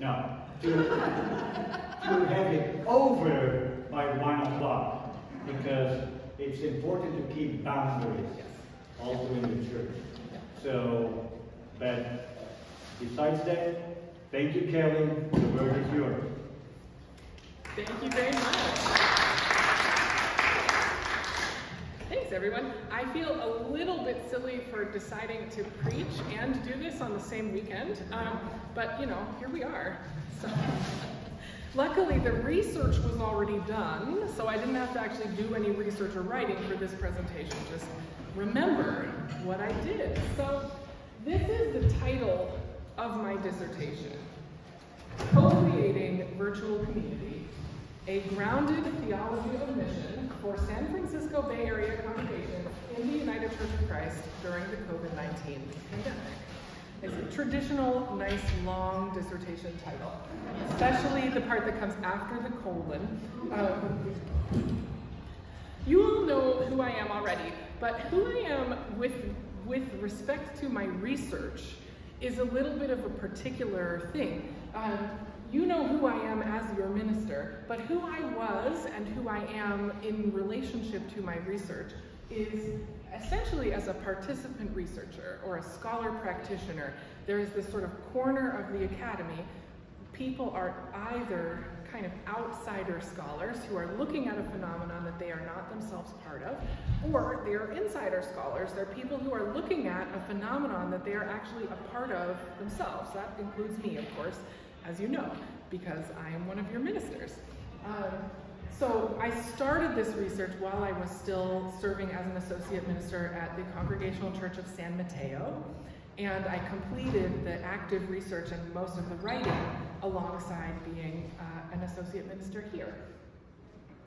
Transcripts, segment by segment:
No, to have it over by 1 o'clock, because it's important to keep boundaries also in the church. So, but besides that, thank you, Kelly. The word is yours. Thank you very much. Thanks, everyone. I feel a little bit silly for deciding to preach and do this on the same weekend, but you know, here we are. So, luckily, the research was already done, so I didn't have to actually do any research or writing for this presentation. Just remember what I did. So, this is the title of my dissertation: Co-Creating Virtual Community, a Grounded Theology of Mission for San Francisco Bay Area congregations in the United Church of Christ during the COVID-19 pandemic. It's a traditional, nice, long dissertation title, especially the part that comes after the colon. You all know who I am already, but who I am with respect to my research is a little bit of a particular thing. You know who I am as your minister, but who I was and who I am in relationship to my research is essentially as a participant researcher or a scholar practitioner. There is this sort of corner of the academy. People are either kind of outsider scholars who are looking at a phenomenon that they are not themselves part of, or they are insider scholars. They're people who are looking at a phenomenon that they are actually a part of themselves. That includes me, of course, as you know, because I am one of your ministers. So I started this research while I was still serving as an associate minister at the Congregational Church of San Mateo, and I completed the active research and most of the writing alongside being an associate minister here.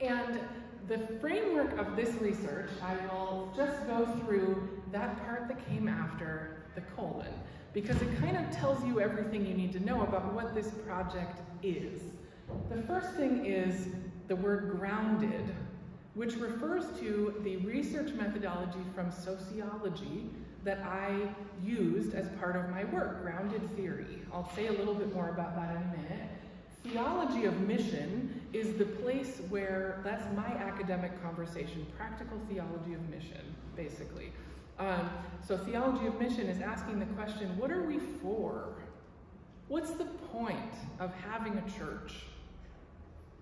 And the framework of this research, I will just go through that part that came after the colon, because it kind of tells you everything you need to know about what this project is. The first thing is the word grounded, which refers to the research methodology from sociology that I used as part of my work, grounded theory. I'll say a little bit more about that in a minute. Theology of mission is the place where, that's my academic conversation, practical theology of mission, basically. So theology of mission is asking the question, what are we for? What's the point of having a church?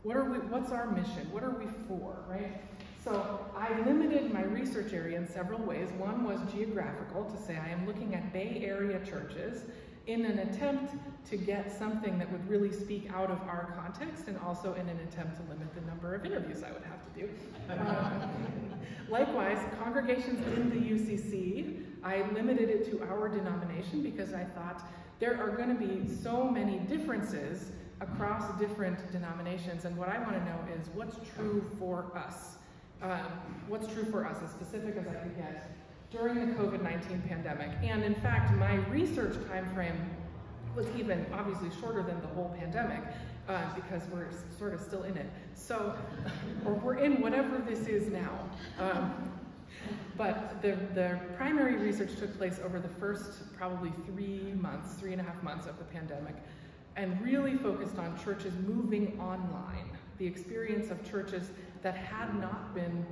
What's our mission? What are we for, right? So I limited my research area in several ways. One was geographical, to say I am looking at Bay Area churches in an attempt to get something that would really speak out of our context, and also in an attempt to limit the number of interviews I would have to do. Likewise, congregations in the UCC, I limited it to our denomination because I thought there are going to be so many differences across different denominations, and what I want to know is what's true for us. What's true for us, as specific as I could get, during the COVID-19 pandemic. And in fact, my research time frame was even obviously shorter than the whole pandemic, because we're sort of still in it. So, or we're in whatever this is now. But the primary research took place over the first probably 3.5 months of the pandemic, and really focused on churches moving online, the experience of churches that had not been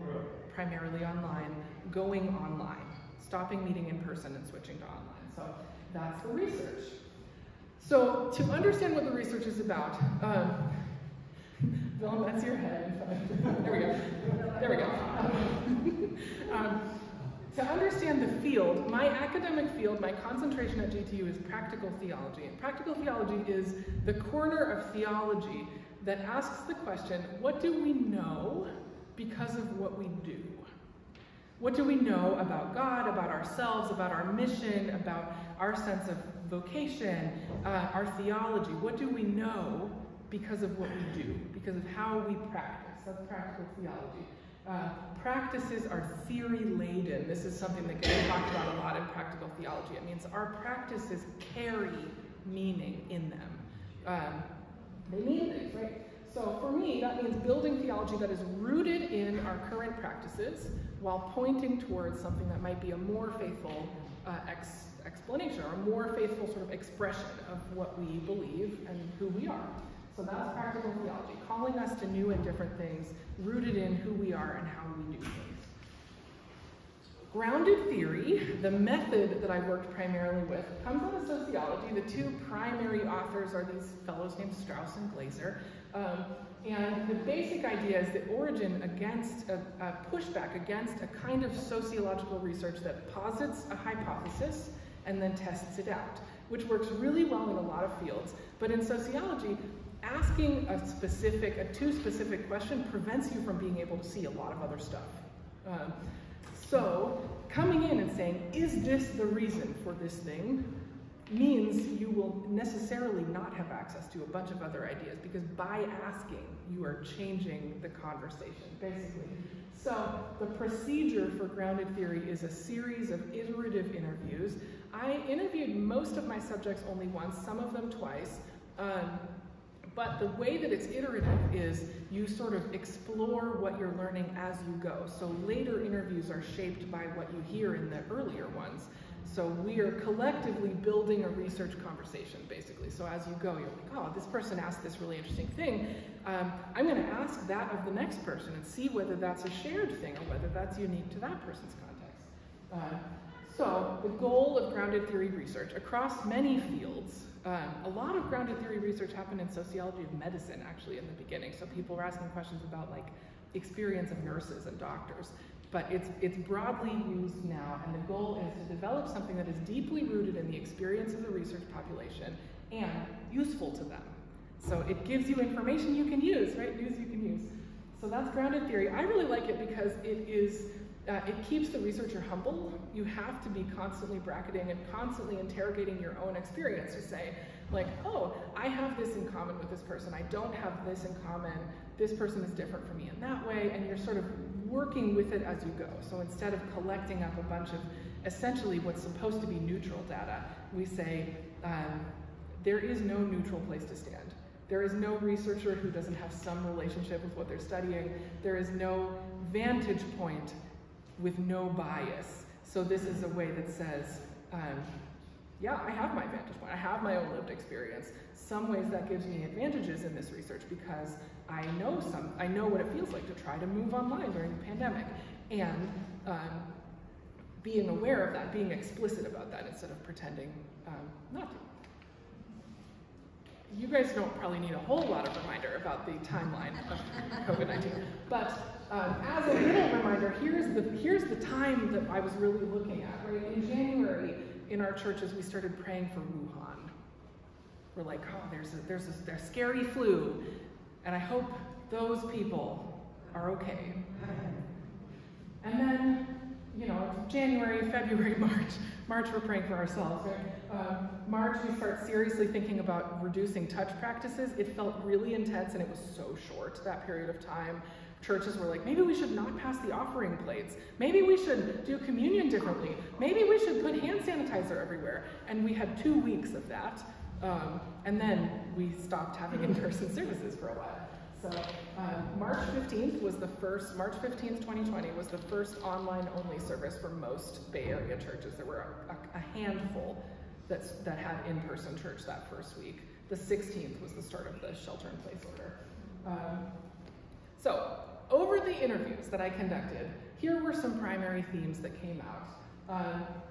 primarily online, going online, stopping meeting in person and switching to online. So that's the research. So to understand what the research is about, Bill, that's your head. There we go. There we go. To understand the field, my academic field, my concentration at GTU is practical theology. And practical theology is the corner of theology that asks the question, what do we know because of what we do? What do we know about God, about ourselves, about our mission, about our sense of vocation, our theology? What do we know because of what we do, because of how we practice? That's practical theology. Practices are theory-laden. This is something that gets talked about a lot in practical theology. It means our practices carry meaning in them. They mean things, right? So for me, that means building theology that is rooted in our current practices while pointing towards something that might be a more faithful explanation, or a more faithful sort of expression of what we believe and who we are. So that's practical theology, calling us to new and different things, rooted in who we are and how we do things. Grounded theory, the method that I worked primarily with, comes out of sociology. The two primary authors are these fellows named Strauss and Glaser. And the basic idea is the origin against a pushback against a kind of sociological research that posits a hypothesis and then tests it out, which works really well in a lot of fields. But in sociology, asking a too specific question prevents you from being able to see a lot of other stuff. So coming in and saying, is this the reason for this thing, means you will necessarily not have access to a bunch of other ideas, because by asking, you are changing the conversation, basically. So the procedure for grounded theory is a series of iterative interviews. I interviewed most of my subjects only once, some of them twice. But the way that it's iterative is you sort of explore what you're learning as you go. So later interviews are shaped by what you hear in the earlier ones. So we are collectively building a research conversation, basically. So as you go, you're like, oh, this person asked this really interesting thing. I'm going to ask that of the next person and see whether that's a shared thing or whether that's unique to that person's context. So the goal of grounded theory research across many fields, a lot of grounded theory research happened in sociology of medicine, actually, in the beginning. So people were asking questions about like experience of nurses and doctors. But it's broadly used now, and the goal is to develop something that is deeply rooted in the experience of the research population and useful to them. So it gives you information you can use, right? News you can use. So that's grounded theory. I really like it because it keeps the researcher humble. You have to be constantly bracketing and constantly interrogating your own experience to say, like, oh, I have this in common with this person. I don't have this in common. This person is different from me in that way, and you're sort of working with it as you go. So instead of collecting up a bunch of essentially what's supposed to be neutral data, we say there is no neutral place to stand. There is no researcher who doesn't have some relationship with what they're studying. There is no vantage point with no bias. So this is a way that says, yeah, I have my vantage point. I have my own lived experience. Some ways that gives me advantages in this research because I know what it feels like to try to move online during the pandemic. And being aware of that, being explicit about that instead of pretending not to. You guys don't probably need a whole lot of reminder about the timeline of COVID-19, but as a little reminder, here's the time that I was really looking at. Right in January, in our churches, we started praying for Wuhan. We're like, oh, there's a scary flu, and I hope those people are okay. And then, January, February, March, we're praying for ourselves, right? March, we start seriously thinking about reducing touch practices. It felt really intense, and it was so short, that period of time. Churches were like, maybe we should not pass the offering plates. Maybe we should do communion differently. Maybe we should put hand sanitizer everywhere. And we had 2 weeks of that. And then we stopped having in-person services for a while. So March 15th, 2020 was the first online-only service for most Bay Area churches. There were a handful that had in-person church that first week. The 16th was the start of the shelter-in-place order. So over the interviews that I conducted, here were some primary themes that came out.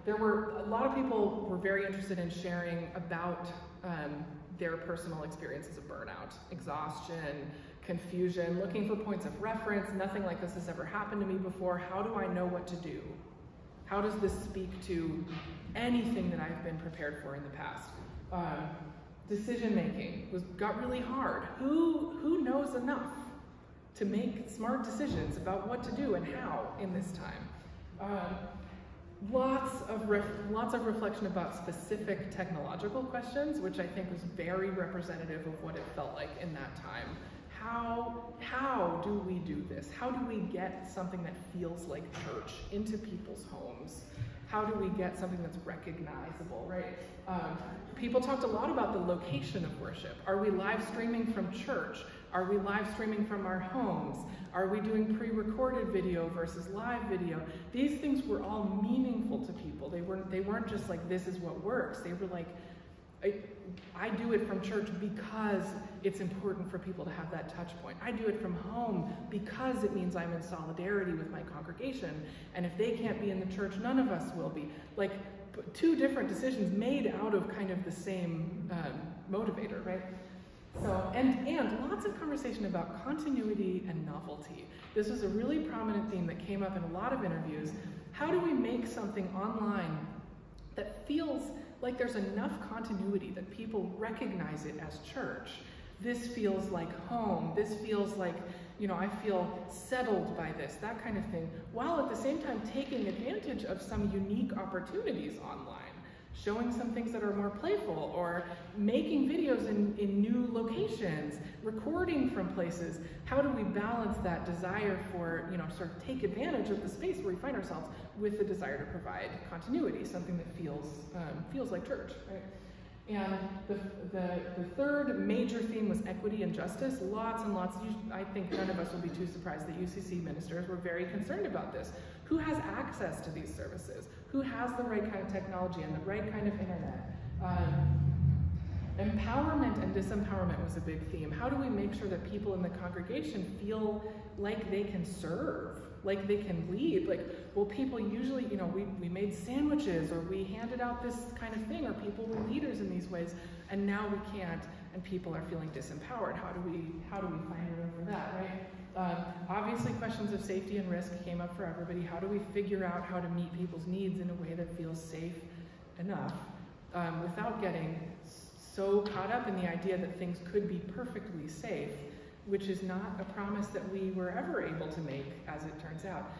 There were a lot of people were very interested in sharing about their personal experiences of burnout, exhaustion, confusion, looking for points of reference. Nothing like this has ever happened to me before. How do I know what to do? How does this speak to anything that I've been prepared for in the past? Decision making got really hard. Who knows enough to make smart decisions about what to do and how in this time? Lots of reflection about specific technological questions, which I think was very representative of what it felt like in that time. How do we do this? How do we get something that feels like church into people's homes? How do we get something that's recognizable, right? People talked a lot about the location of worship. Are we live streaming from church? Are we live streaming from our homes? Are we doing pre-recorded video versus live video? These things were all meaningful to people. They weren't just like, this is what works. They were like, I do it from church because it's important for people to have that touch point. I do it from home because it means I'm in solidarity with my congregation. And if they can't be in the church, none of us will be. Like, two different decisions made out of kind of the same motivator, right? So, and lots of conversation about continuity and novelty. This was a really prominent theme that came up in a lot of interviews. How do we make something online that feels like there's enough continuity that people recognize it as church? This feels like home. This feels like, you know, I feel settled by this, that kind of thing, while at the same time taking advantage of some unique opportunities online. Showing some things that are more playful, or making videos in new locations, recording from places. How do we balance that desire for, you know, sort of take advantage of the space where we find ourselves with the desire to provide continuity, something that feels like church, right? And the third major theme was equity and justice. Lots and lots. I think none of us will be too surprised that UCC ministers were very concerned about this. Who has access to these services? Who has the right kind of technology and the right kind of internet? Empowerment and disempowerment was a big theme. How do we make sure that people in the congregation feel like they can serve, like they can lead? Like, well, people usually, you know, we made sandwiches, or we handed out this kind of thing, or people were leaders in these ways, and now we can't, and people are feeling disempowered. How do we find room for that, right? Obviously, questions of safety and risk came up for everybody. How do we figure out how to meet people's needs in a way that feels safe enough without getting so caught up in the idea that things could be perfectly safe, which is not a promise that we were ever able to make, as it turns out.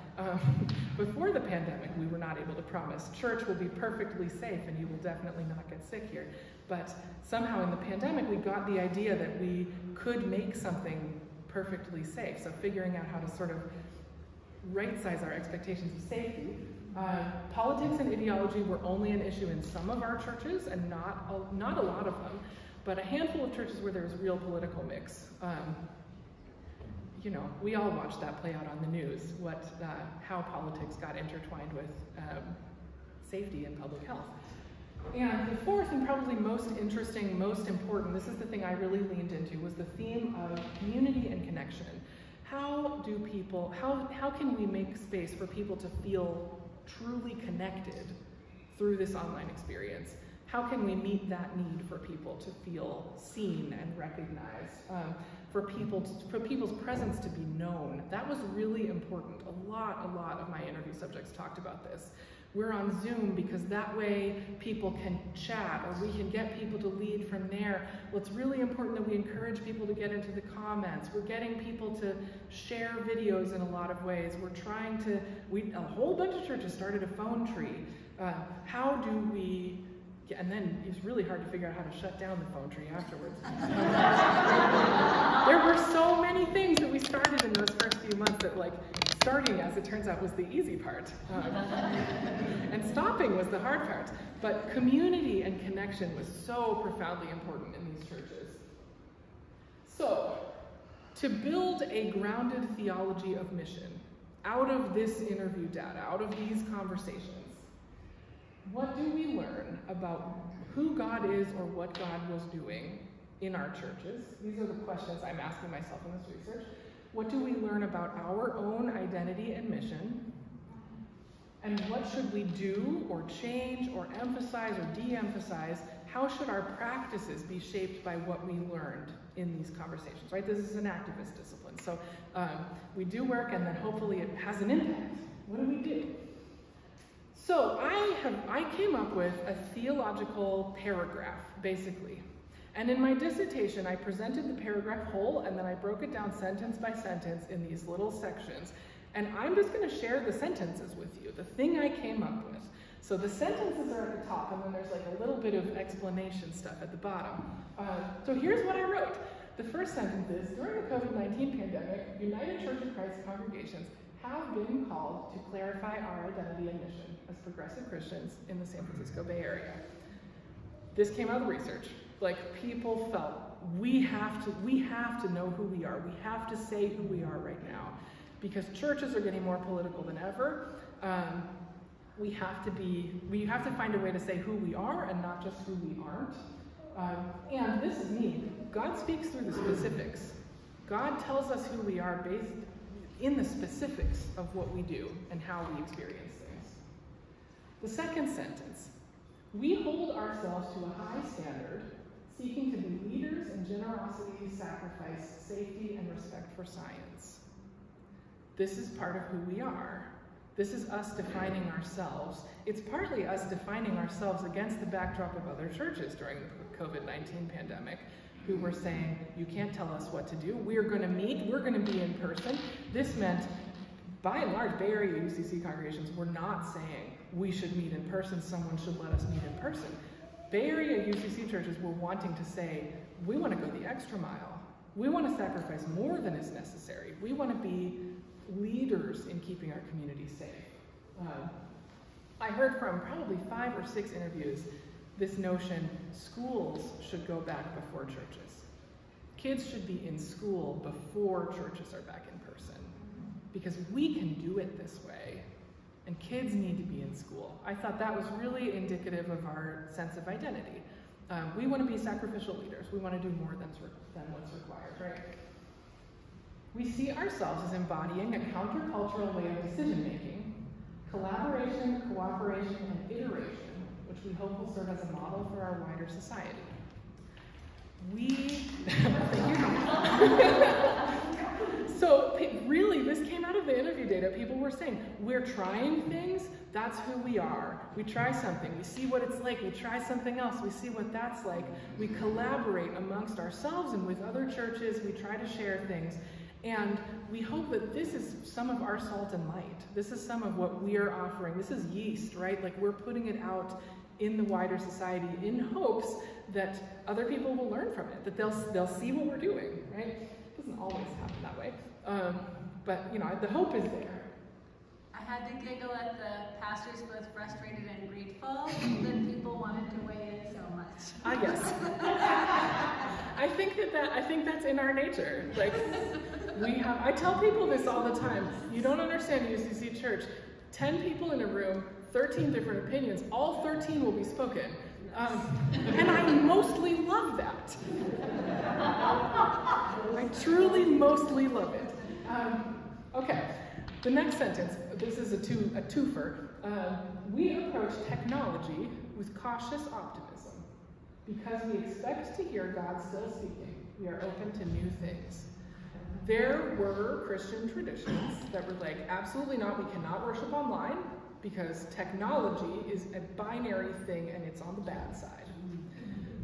Before the pandemic, we were not able to promise church will be perfectly safe and you will definitely not get sick here. But somehow in the pandemic, we got the idea that we could make something perfectly safe. So figuring out how to sort of right-size our expectations of safety. Politics and ideology were only an issue in some of our churches, and not a lot of them, but a handful of churches where there was real political mix. You know, we all watched that play out on the news, how politics got intertwined with safety and public health. And the fourth and probably most interesting, most important, this is the thing I really leaned into, was the theme of community and connection. How can we make space for people to feel truly connected through this online experience? How can we meet that need for people to feel seen and recognized? For people's presence to be known. That was really important. A lot of my interview subjects talked about this. We're on Zoom because that way people can chat, or we can get people to lead from there. Well, it's really important that we encourage people to get into the comments. We're getting people to share videos in a lot of ways. We're trying to, a whole bunch of churches started a phone tree. How do we, and then it's really hard to figure out how to shut down the phone tree afterwards. There were so many things that we started in those first few months that, like, starting, as it turns out, was the easy part. And stopping was the hard part. But community and connection was so profoundly important in these churches. So, to build a grounded theology of mission out of this interview data, out of these conversations, what do we learn about who God is or what God was doing in our churches? These are the questions I'm asking myself in this research. What do we learn about our own identity and mission? And what should we do or change or emphasize or de-emphasize? How should our practices be shaped by what we learned in these conversations, right? This is an activist discipline. So we do work, and then hopefully it has an impact. What do we do? So I came up with a theological paragraph, basically. And in my dissertation, I presented the paragraph whole, and then I broke it down sentence by sentence in these little sections. And I'm just going to share the sentences with you, the thing I came up with. So the sentences are at the top, and then there's like a little bit of explanation stuff at the bottom. So here's what I wrote. The first sentence is, during the COVID-19 pandemic, United Church of Christ congregations have been called to clarify our identity and mission as progressive Christians in the San Francisco Bay Area. This came out of the research. Like, people felt we have to know who we are. We have to say who we are right now, because churches are getting more political than ever. We have to find a way to say who we are and not just who we aren't. And this is me. God speaks through the specifics. God tells us who we are based in the specifics of what we do and how we experience things. The second sentence, we hold ourselves to a high standard, seeking to be leaders in generosity, sacrifice, safety, and respect for science. This is part of who we are. This is us defining ourselves. It's partly us defining ourselves against the backdrop of other churches during the COVID-19 pandemic, who were saying, you can't tell us what to do. We're going to meet. We're going to be in person. This meant, by and large, Bay Area UCC congregations were not saying we should meet in person. Someone should let us meet in person. Bay Area UCC churches were wanting to say, we want to go the extra mile. We want to sacrifice more than is necessary. We want to be leaders in keeping our community safe. I heard from probably 5 or 6 interviews this notion schools should go back before churches. Kids should be in school before churches are back in person, because we can do it this way, and kids need to be in school. I thought that was really indicative of our sense of identity. We want to be sacrificial leaders. We want to do more than what's required, right? We see ourselves as embodying a countercultural way of decision-making, collaboration, cooperation, and iteration, which we hope will serve as a model for our wider society. So really, this came out of the interview data. People were saying, we're trying things, that's who we are. We try something, we see what it's like, we try something else, we see what that's like. We collaborate amongst ourselves and with other churches, we try to share things. And we hope that this is some of our salt and light. This is some of what we are offering. This is yeast, right? Like, we're putting it out in the wider society in hopes that other people will learn from it, that they'll see what we're doing, right? It doesn't always happen that way. But, you know, the hope is there. I had to giggle at the pastors both frustrated and grateful that people wanted to weigh in so much. Yes. I think that's in our nature. Like, I tell people this all the time. You don't understand UCC Church. 10 people in a room, 13 different opinions. All 13 will be spoken. And I mostly love that. I truly mostly love it. Okay, the next sentence, this is a twofer. We approach technology with cautious optimism. Because we expect to hear God still speaking, we are open to new things. There were Christian traditions that were like, absolutely not, we cannot worship online, because technology is a binary thing and it's on the bad side.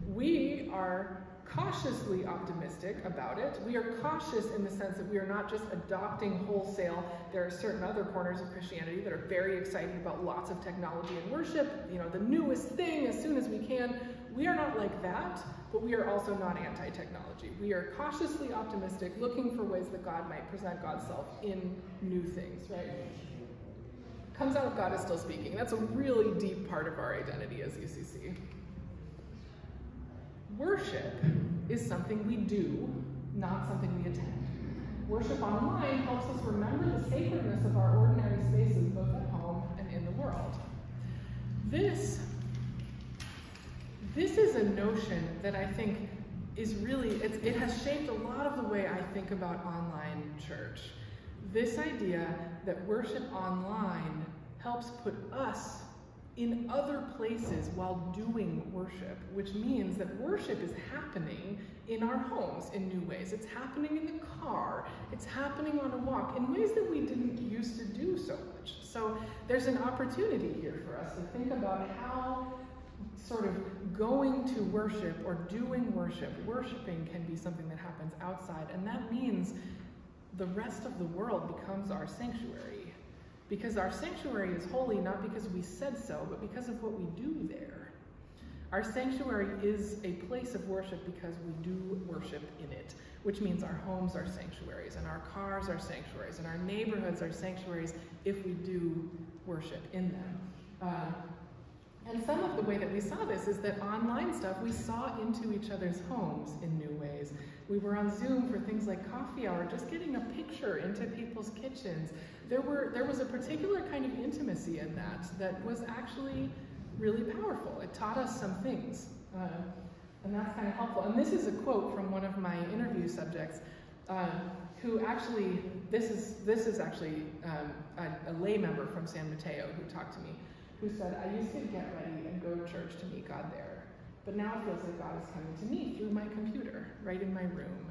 We are cautiously optimistic about it. We are cautious in the sense that we are not just adopting wholesale. There are certain other corners of Christianity that are very excited about lots of technology and worship, you know, the newest thing as soon as we can. We are not like that, but we are also not anti-technology. We are cautiously optimistic, looking for ways that God might present God's self in new things, right? Comes out of God is still speaking. That's a really deep part of our identity as UCC. Worship is something we do, not something we attend. Worship online helps us remember the sacredness of our ordinary spaces, both at home and in the world. This is a notion that I think is really, it has shaped a lot of the way I think about online church. This idea that worship online helps put us in other places while doing worship, which means that worship is happening in our homes in new ways. It's happening in the car. It's happening on a walk in ways that we didn't used to do so much. So there's an opportunity here for us to think about how sort of going to worship or doing worship, worshiping can be something that happens outside, and that means the rest of the world becomes our sanctuary. Because our sanctuary is holy not because we said so, but because of what we do there. Our sanctuary is a place of worship because we do worship in it, which means our homes are sanctuaries, and our cars are sanctuaries, and our neighborhoods are sanctuaries if we do worship in them. And some of the way that we saw this is that online stuff, we saw into each other's homes in new ways. We were on Zoom for things like coffee hour, just getting a picture into people's kitchens. There was a particular kind of intimacy in that was actually really powerful. It taught us some things, and that's kind of helpful. And this is a quote from one of my interview subjects, who actually, this is actually a lay member from San Mateo who talked to me, who said, I used to get ready and go to church to meet God there, but now it feels like God is coming to me through my computer, right in my room.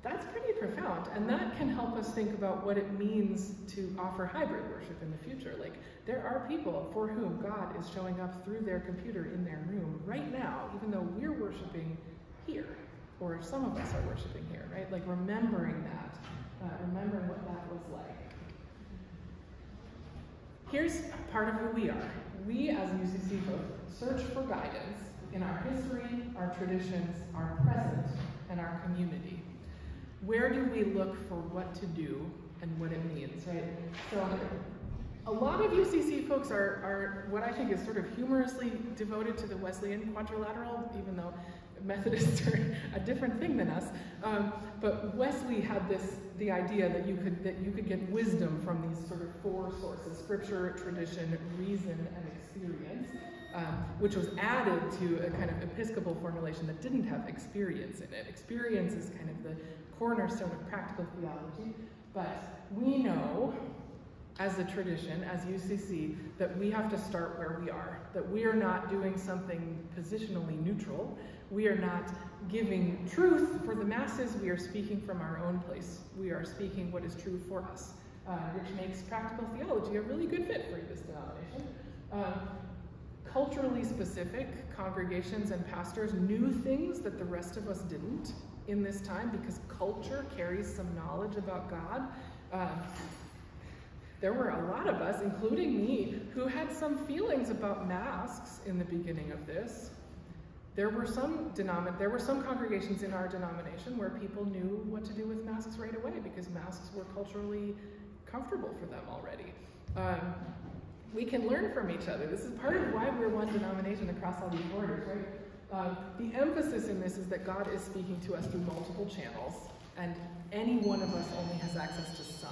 That's pretty profound, and that can help us think about what it means to offer hybrid worship in the future. Like, there are people for whom God is showing up through their computer in their room right now, even though we're worshiping here, or some of us are worshiping here, right? Like, remembering that, remembering what that was like. Here's part of who we are. We, as UCC folk, search for guidance in our history, our traditions, our present, and our community. Where do we look for what to do and what it means, right? So a lot of UCC folks are what I think is sort of humorously devoted to the Wesleyan quadrilateral, even though Methodists are a different thing than us. But Wesley had the idea that you could get wisdom from these sort of four sources: scripture, tradition, reason, and experience, which was added to a kind of episcopal formulation that didn't have experience in it. Experience is kind of the cornerstone of practical theology, but we know, as a tradition, as UCC, that we have to start where we are, that we are not doing something positionally neutral. We are not giving truth for the masses. We are speaking from our own place. We are speaking what is true for us, which makes practical theology a really good fit for this denomination. Culturally specific congregations and pastors knew things that the rest of us didn't in this time, because culture carries some knowledge about God. There were a lot of us, including me, who had some feelings about masks in the beginning of this. There were some congregations in our denomination where people knew what to do with masks right away because masks were culturally comfortable for them already. We can learn from each other. This is part of why we're one denomination across all these borders, right? The emphasis in this is that God is speaking to us through multiple channels, and any one of us only has access to some.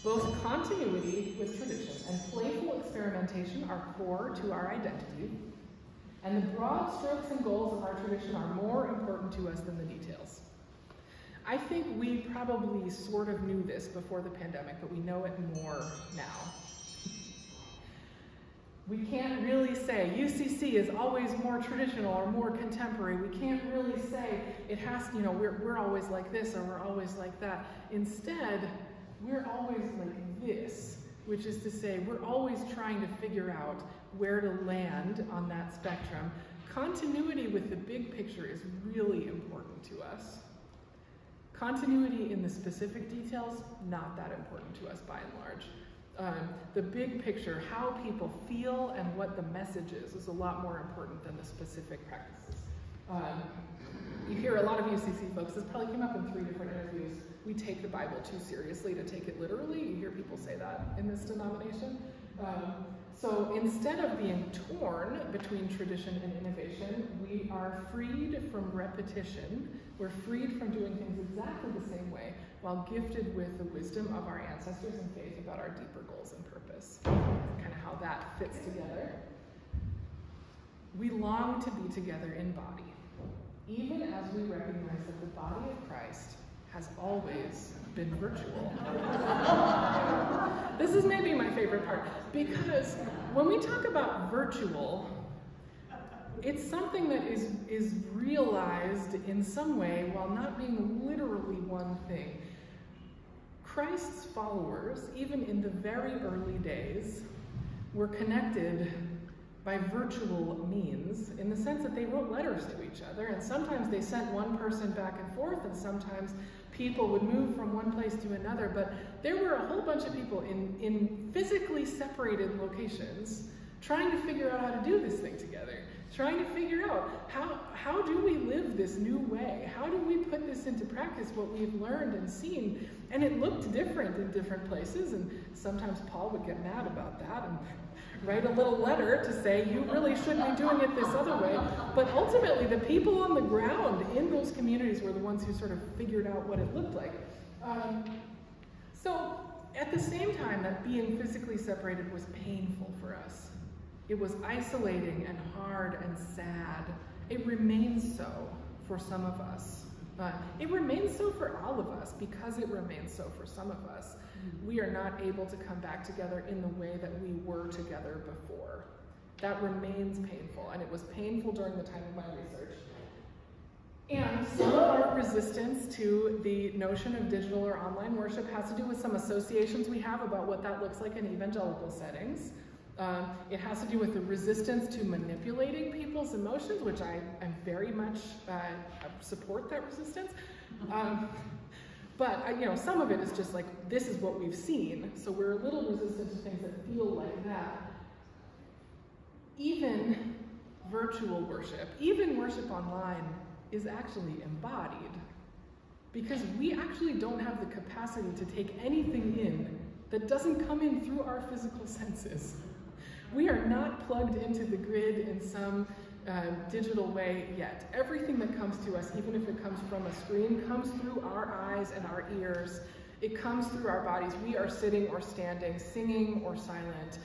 Both continuity with tradition and playful experimentation are core to our identity, and the broad strokes and goals of our tradition are more important to us than the details. I think we probably sort of knew this before the pandemic, but we know it more now. We can't really say UCC is always more traditional or more contemporary. We can't really say it has, we're always like this or we're always like that. Instead, we're always like this, which is to say we're always trying to figure out where to land on that spectrum. Continuity with the big picture is really important to us. Continuity in the specific details, not that important to us by and large. The big picture, how people feel and what the message is a lot more important than the specific practices. You hear a lot of UCC folks, this probably came up in 3 different interviews, we take the Bible too seriously to take it literally. You hear people say that in this denomination. So instead of being torn between tradition and innovation, we are freed from repetition. We're freed from doing things exactly the same way, while gifted with the wisdom of our ancestors and faith about our deeper goals and purpose. Kind of how that fits together. We long to be together in body, even as we recognize that the body of Christ has always been virtual. This is maybe my favorite part, because when we talk about virtual, it's something that is realized in some way while not being literally one thing. Christ's followers, even in the very early days, were connected by virtual means, in the sense that they wrote letters to each other, and sometimes they sent one person back and forth, and sometimes people would move from one place to another, but there were a whole bunch of people in physically separated locations trying to figure out how to do this thing together, trying to figure out how do we live this new way? How do we put this into practice, what we've learned and seen? And it looked different in different places, and sometimes Paul would get mad about that and write a little letter to say, you really should be doing it this other way. But ultimately, the people on the ground in those communities were the ones who sort of figured out what it looked like. So at the same time that being physically separated was painful for us, it was isolating and hard and sad. It remains so for some of us. It remains so for all of us because it remains so for some of us. We are not able to come back together in the way that we were together before. That remains painful, and it was painful during the time of my research. And some of our resistance to the notion of digital or online worship has to do with some associations we have about what that looks like in evangelical settings. It has to do with the resistance to manipulating people's emotions, which I very much support that resistance. But some of it is just like, this is what we've seen, so we're a little resistant to things that feel like that. Even virtual worship, even worship online, is actually embodied, because we actually don't have the capacity to take anything in that doesn't come in through our physical senses. We are not plugged into the grid in some digital way yet. Everything that comes to us, even if it comes from a screen, comes through our eyes and our ears. It comes through our bodies. We are sitting or standing, singing or silent,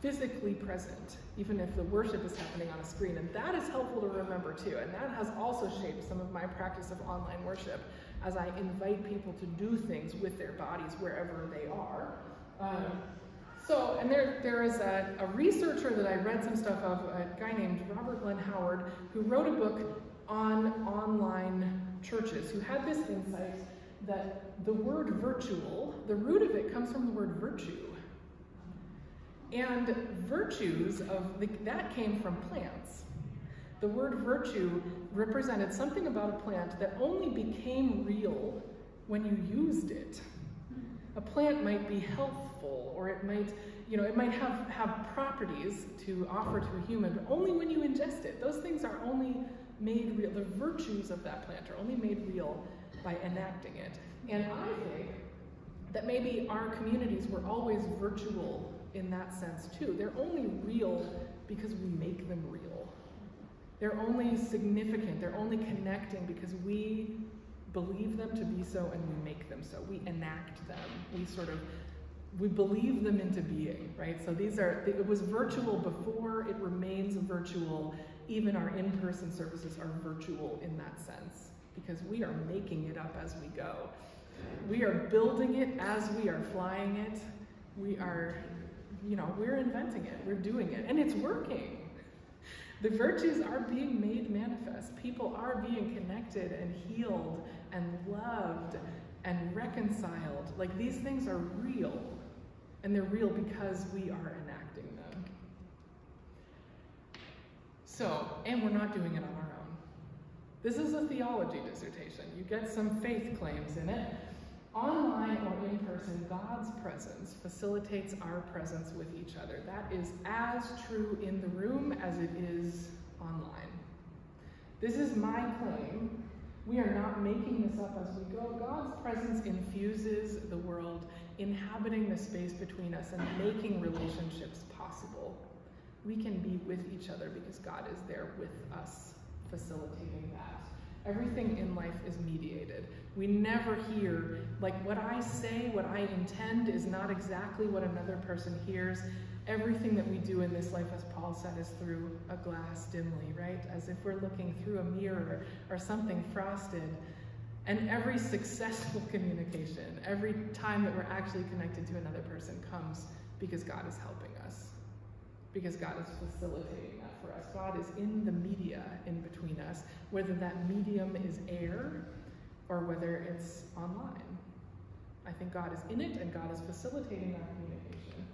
physically present, even if the worship is happening on a screen. And that is helpful to remember too. And that has also shaped some of my practice of online worship as I invite people to do things with their bodies wherever they are. And there is a researcher that I read some stuff of, a guy named Robert Glenn Howard, who wrote a book on online churches, who had this insight that the word virtual, the root of it comes from the word virtue. And virtues that came from plants. The word virtue represented something about a plant that only became real when you used it. A plant might be healthful, or it might have properties to offer to a human, but only when you ingest it. Those things are only made real. The virtues of that plant are only made real by enacting it. And I think that maybe our communities were always virtual in that sense too. They're only real because we make them real. They're only significant, they're only connecting because we believe them to be so and we make them so. We enact them. We believe them into being, right? So it was virtual before, it remains virtual. Even our in-person services are virtual in that sense because we are making it up as we go. We are building it as we are flying it. We're inventing it, we're doing it, and it's working. The virtues are being made manifest. People are being connected and healed and loved and reconciled. Like, these things are real, and they're real because we are enacting them. So, and we're not doing it on our own. This is a theology dissertation. You get some faith claims in it. Online or in person, God's presence facilitates our presence with each other. That is as true in the room as it is online. This is my claim. We are not making this up as we go. God's presence infuses the world, inhabiting the space between us and making relationships possible. We can be with each other because God is there with us, facilitating that. Everything in life is mediated. We never hear, like, what I say, what I intend is not exactly what another person hears. Everything that we do in this life, as Paul said, is through a glass dimly, right? As if we're looking through a mirror or something frosted. And every successful communication, every time that we're actually connected to another person comes because God is helping us, because God is facilitating that for us. God is in the media in between us, whether that medium is air or whether it's online. I think God is in it and God is facilitating that communication.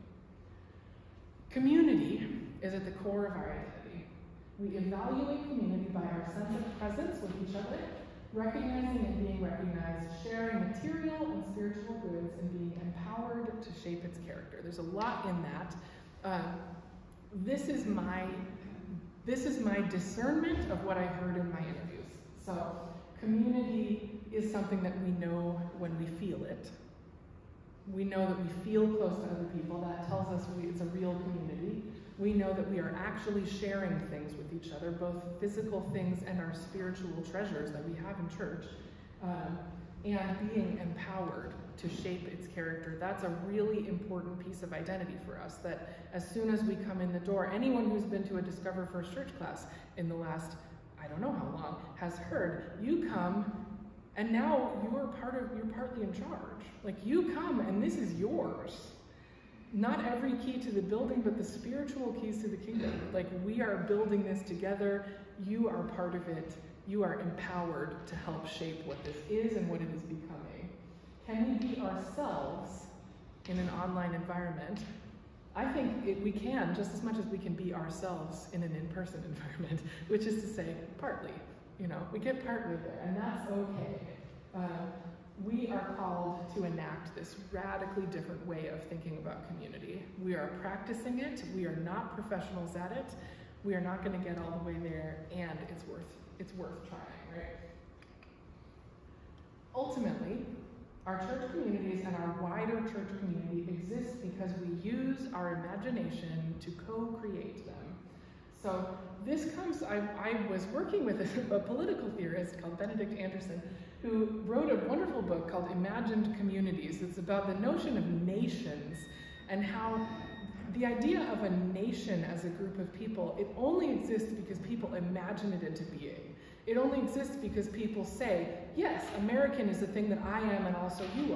Community is at the core of our identity. We evaluate community by our sense of presence with each other, recognizing and being recognized, sharing material and spiritual goods, and being empowered to shape its character. There's a lot in that. This is my discernment of what I heard in my interviews. So community is something that we know when we feel it. We know that we feel close to other people. That tells us it's a real community. We know that we are actually sharing things with each other, both physical things and our spiritual treasures that we have in church, and being empowered to shape its character. That's a really important piece of identity for us, that as soon as we come in the door, anyone who's been to a Discover First Church class in the last, I don't know how long, has heard, you come and now you're partly in charge. Like, you come and this is yours. Not every key to the building, but the spiritual keys to the kingdom. Like, we are building this together. You are part of it. You are empowered to help shape what this is and what it is becoming. Can we be ourselves in an online environment? I think we can, just as much as we can be ourselves in an in-person environment, which is to say, partly. We get partly there, and that's okay. We are called to enact this radically different way of thinking about community. We are practicing it. We are not professionals at it. We are not going to get all the way there, and it's worth trying, right? Ultimately, our church communities and our wider church community exist because we use our imagination to co-create them. So this comes, I was working with a political theorist called Benedict Anderson, who wrote a wonderful book called Imagined Communities. It's about the notion of nations and how the idea of a nation as a group of people, it only exists because people imagine it into being. It only exists because people say, yes, American is the thing that I am and also you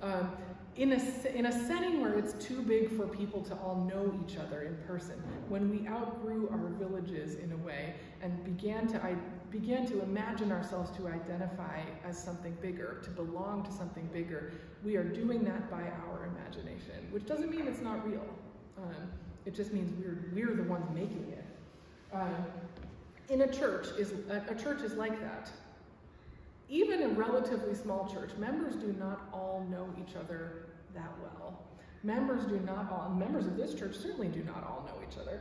are. In a setting where it's too big for people to all know each other in person, when we outgrew our villages in a way and began to imagine ourselves to identify as something bigger, to belong to something bigger, we are doing that by our imagination, which doesn't mean it's not real. It just means we're the ones making it. In a church is like that. Even a relatively small church, members do not all know each other that well. Members of this church certainly do not all know each other.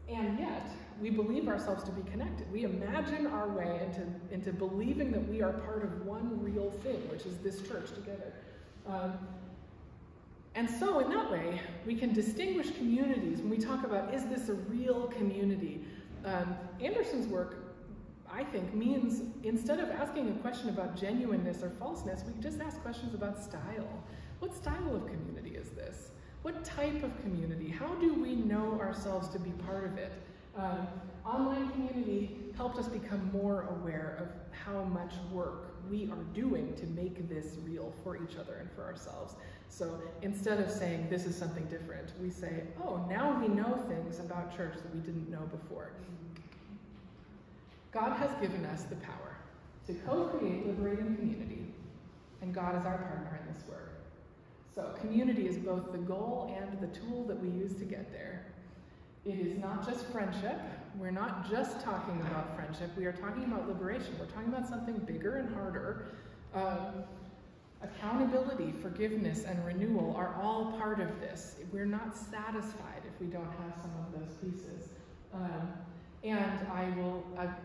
And yet, we believe ourselves to be connected. We imagine our way into believing that we are part of one real thing, which is this church together. And so in that way, we can distinguish communities. When we talk about, is this a real community? Anderson's work, I think, means instead of asking a question about genuineness or falseness, we just ask questions about style. What style of community is this? What type of community? How do we know ourselves to be part of it? Online community helped us become more aware of how much work we are doing to make this real for each other and for ourselves. So instead of saying this is something different, we say, oh, now we know things about church that we didn't know before. God has given us the power to co-create liberating community, and God is our partner in this work. So community is both the goal and the tool that we use to get there. It is not just friendship. We're not just talking about friendship. We are talking about liberation. We're talking about something bigger and harder. Accountability, forgiveness, and renewal are all part of this. We're not satisfied if we don't have some of those pieces. And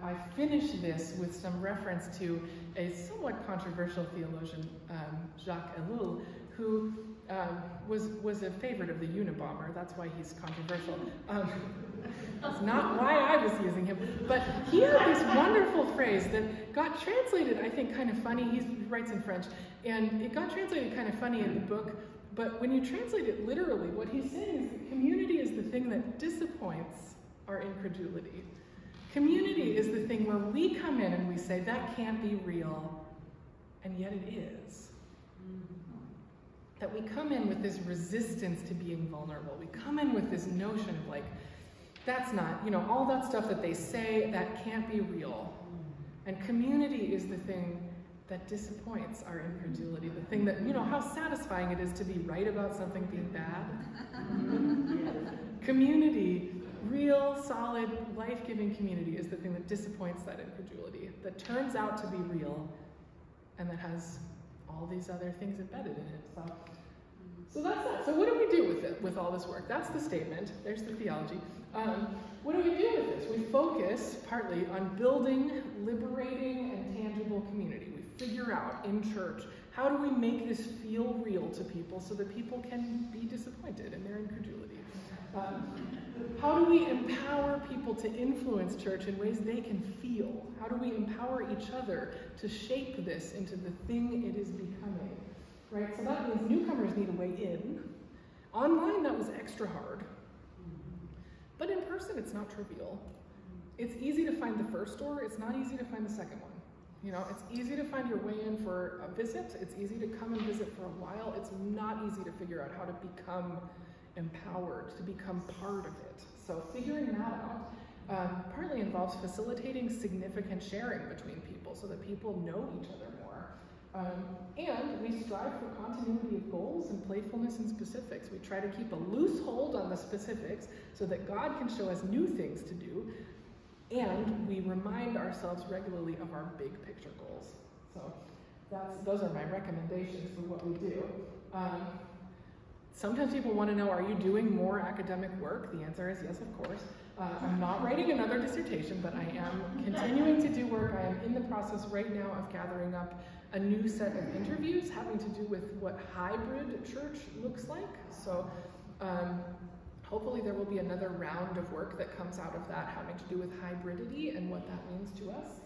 I finish this with some reference to a somewhat controversial theologian, Jacques Ellul, who was a favorite of the Unabomber. That's why he's controversial. That's not why I was using him. But he had this wonderful phrase that got translated, I think, kind of funny. He writes in French, and it got translated kind of funny in the book. But when you translate it literally, what he's saying is that community is the thing that disappoints our incredulity. Community is the thing where we come in and we say, that can't be real, and yet it is. That we come in with this resistance to being vulnerable. We come in with this notion of like, that's not, all that stuff that they say, that can't be real. And community is the thing that disappoints our incredulity, the thing that, how satisfying it is to be right about something being bad. Community Real, solid, life-giving community is the thing that disappoints that incredulity, that turns out to be real, and that has all these other things embedded in it. So that's that. So what do we do with it, with all this work? That's the statement. There's the theology. What do we do with this? We focus partly on building, liberating, and tangible community. We figure out in church, how do we make this feel real to people so that people can be disappointed in their incredulity? How do we empower people to influence church in ways they can feel? How do we empower each other to shape this into the thing it is becoming? Right? So that means newcomers need a way in. Online, that was extra hard. But in person, it's not trivial. It's easy to find the first door. It's not easy to find the second one. You know, it's easy to find your way in for a visit. It's easy to come and visit for a while. It's not easy to figure out how to become empowered, to become part of it. So figuring that out partly involves facilitating significant sharing between people so that people know each other more. And we strive for continuity of goals and playfulness in specifics. We try to keep a loose hold on the specifics so that God can show us new things to do, and we remind ourselves regularly of our big picture goals. So those are my recommendations for what we do. Sometimes people want to know, are you doing more academic work? The answer is yes, of course. I'm not writing another dissertation, but I am continuing to do work. I am in the process right now of gathering up a new set of interviews having to do with what hybrid church looks like. So hopefully there will be another round of work that comes out of that having to do with hybridity and what that means to us.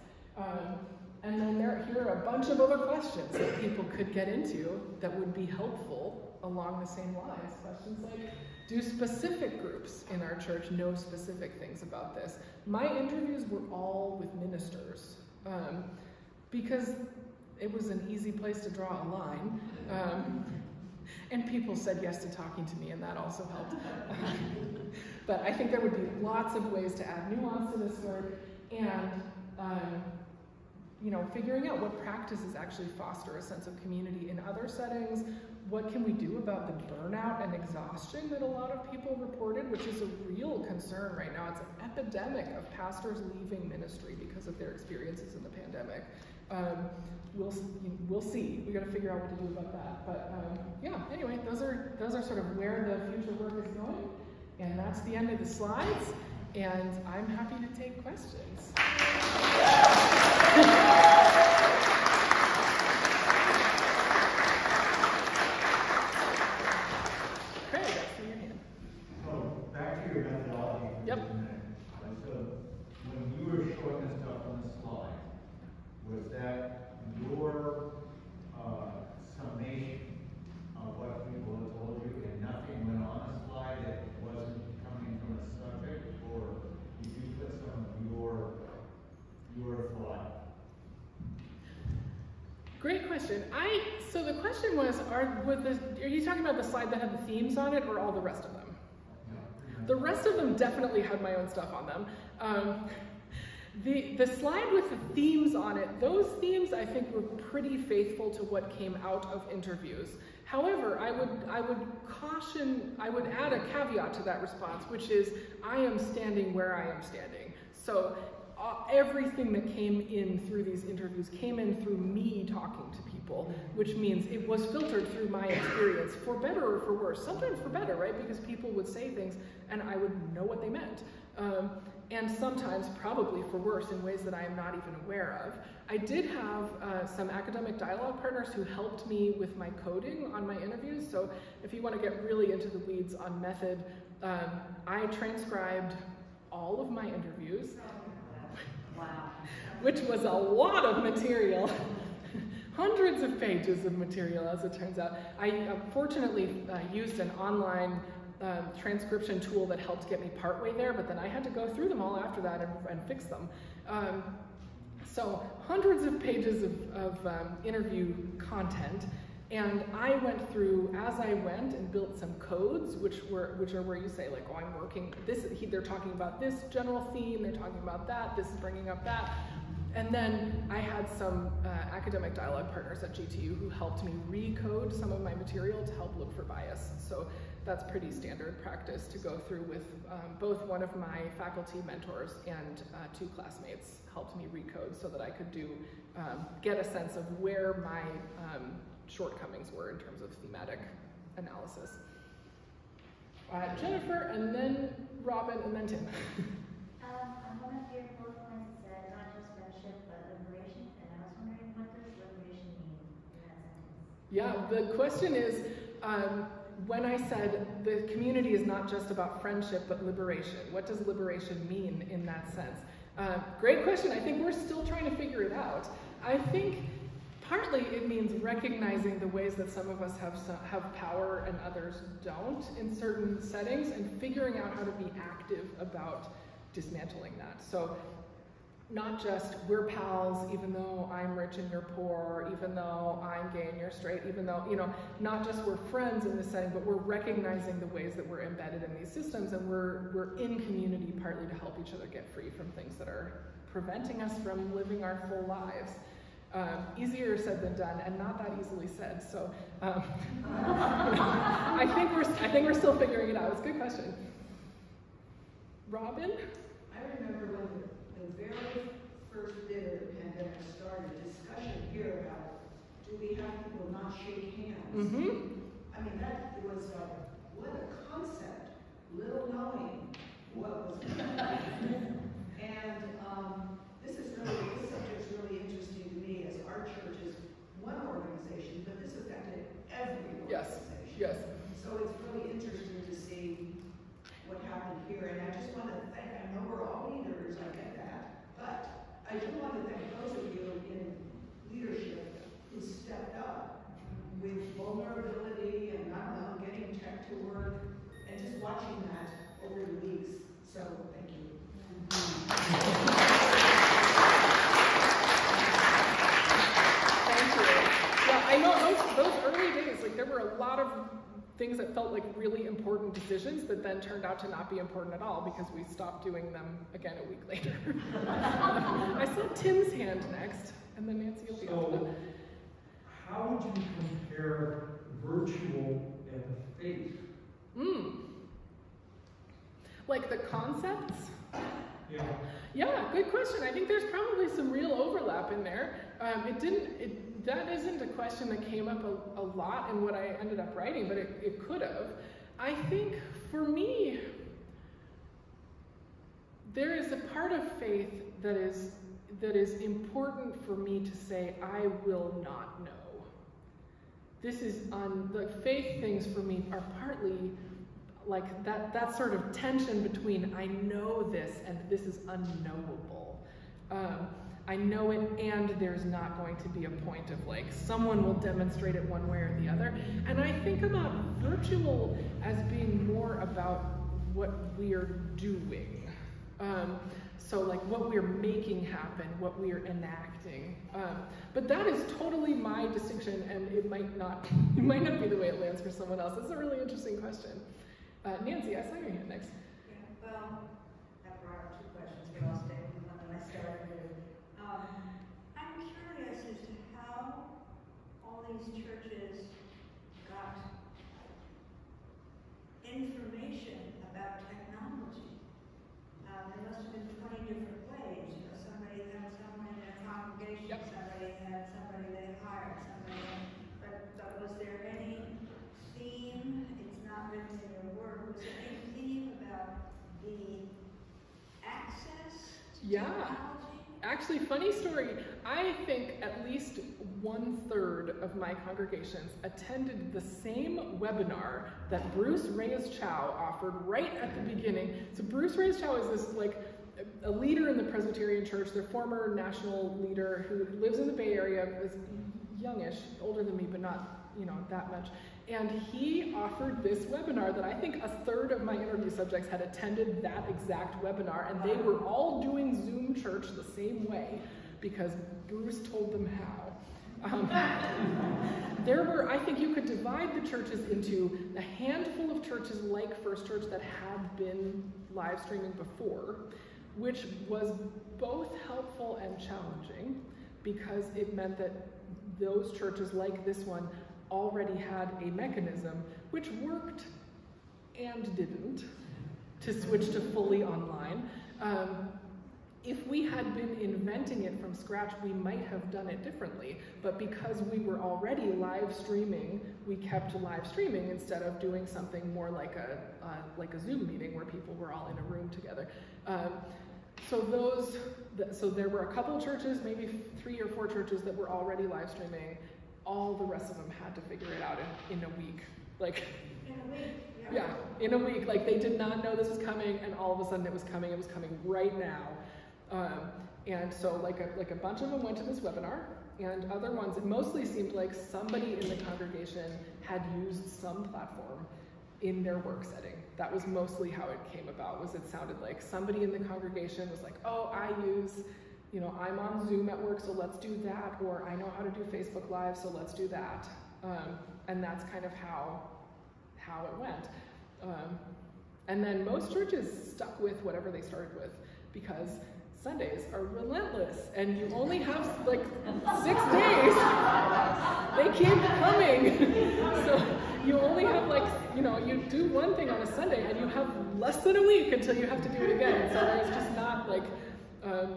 And then here are a bunch of other questions that people could get into that would be helpful along the same lines. Questions like, do specific groups in our church know specific things about this? My interviews were all with ministers because it was an easy place to draw a line. And people said yes to talking to me, and that also helped. But I think there would be lots of ways to add nuance to this work, and figuring out what practices actually foster a sense of community in other settings. What can we do about the burnout and exhaustion that a lot of people reported, which is a real concern right now. It's an epidemic of pastors leaving ministry because of their experiences in the pandemic. We'll see. We got to figure out what to do about that. But anyway, those are sort of where the future work is going, and that's the end of the slides. And I'm happy to take questions. Craig, I see your hand. So back to your methodology. Yep. So when you were showing this stuff on the slide, was that your summation of what people have told you, and nothing went on the slide that wasn't coming from a subject, or did you put some of your thought? Great question. So the question was, are you talking about the slide that had the themes on it, or all the rest of them? No. The rest of them definitely had my own stuff on them. The slide with the themes on it, those themes I think were pretty faithful to what came out of interviews. However, I would add a caveat to that response, which is I am standing where I am standing. So everything that came in through these interviews came in through me talking to people, which means it was filtered through my experience, for better or for worse. Sometimes for better, right? Because people would say things and I would know what they meant. And sometimes probably for worse in ways that I am not even aware of. I did have some academic dialogue partners who helped me with my coding on my interviews. So if you want to get really into the weeds on method, I transcribed all of my interviews. Wow. Which was a lot of material. Hundreds of pages of material, as it turns out. I fortunately used an online transcription tool that helped get me partway there, but then I had to go through them all after that and fix them. So hundreds of pages of interview content, and I went through as I went and built some codes, which are where you say like, oh, I'm working this. They're talking about this general theme. They're talking about that. This is bringing up that. And then I had some academic dialogue partners at GTU who helped me recode some of my material to help look for bias. So that's pretty standard practice to go through with both one of my faculty mentors and 2 classmates helped me recode so that I could get a sense of where my shortcomings were in terms of thematic analysis. Jennifer, and then Robin, and then Tim. On one of your bullet points it said not just friendship but liberation, and I was wondering, what does liberation mean in that sentence? Yeah, the question is, when I said the community is not just about friendship but liberation, what does liberation mean in that sense? Great question. I think we're still trying to figure it out. I think partly it means recognizing the ways that some of us have power and others don't in certain settings, and figuring out how to be active about dismantling that. So not just we're pals even though I'm rich and you're poor, even though I'm gay and you're straight, even though, not just we're friends in this setting, but we're recognizing the ways that we're embedded in these systems, and we're in community partly to help each other get free from things that are preventing us from living our full lives. Easier said than done, and not that easily said. So I think we're still figuring it out. It's a good question. Robin? I remember when the very first bit of the pandemic started, discussion here about, do we have people not shake hands? Mm-hmm. I mean, it was what a concept, little knowing what was going on. And this subject is really interesting to me, as our church is one organization, but this affected every organization. Yes. So it's really interesting to see what happened here. And I just want to thank, I know we're all leaders, I get that, but I do want to thank those of you in leadership who stepped up with vulnerability and, getting tech to work, and just watching that over the weeks. So, thank you. Thank you. Yeah, I know those early days, there were a lot of things that felt like really important decisions that then turned out to not be important at all because we stopped doing them again a week later. I saw Tim's hand next, and then Nancy will be after that. How would you compare virtual and faith? Like the concepts? Yeah. Yeah, good question. I think there's probably some real overlap in there. That isn't a question that came up a lot in what I ended up writing, but it could have. I think for me, there is a part of faith that is important for me to say, I will not know. This is the faith things for me are partly like that sort of tension between I know this and this is unknowable. I know it and there's not going to be a point of someone will demonstrate it one way or the other. And I think about virtual as being more about what we're doing. So what we're making happen, what we're enacting. But that is totally my distinction, and it might not be the way it lands for someone else. It's a really interesting question. Nancy, I saw your hand next. Yeah, well, I brought up 2 questions, but I'll stay with one that I started with. I'm curious as to how all these churches got information about technology. There must have been 20 different ways. Somebody had someone in their congregation, Yep. somebody had somebody they hired, but was there any theme? It's not written in your work. Was there any theme about the access to technology? Actually, funny story. I think at least 1/3 of my congregations attended the same webinar that Bruce Reyes-Chow offered right at the beginning. So Bruce Reyes-Chow is this a leader in the Presbyterian Church, their former national leader who lives in the Bay Area, is youngish, older than me, but not that much. And he offered this webinar that I think 1/3 of my interview subjects had attended that exact webinar, and they were all doing Zoom church the same way because Bruce told them how. I think you could divide the churches into a handful of churches like First Church that had been live streaming before, which was both helpful and challenging because it meant that those churches like this one already had a mechanism which worked and didn't, to switch to fully online. If we had been inventing it from scratch, we might have done it differently. But because we were already live streaming, we kept live streaming instead of doing something more like a Zoom meeting where people were all in a room together. So there were a couple churches, maybe 3 or 4 churches that were already live streaming. All the rest of them had to figure it out in a week. Like, In a week, yeah, in a week. Like, they did not know this was coming, and all of a sudden it was coming. It was coming right now. And so like a bunch of them went to this webinar, and other ones, it mostly seemed like somebody in the congregation had used some platform in their work setting. That was mostly how it came about, was it sounded like somebody in the congregation was like, oh, I'm on Zoom at work, so let's do that, or I know how to do Facebook Live, so let's do that. And that's kind of how it went. And then most churches stuck with whatever they started with, because Sundays are relentless, and you only have like 6 days. They keep coming. So you only have you do one thing on a Sunday, and you have less than a week until you have to do it again. So there's just not like,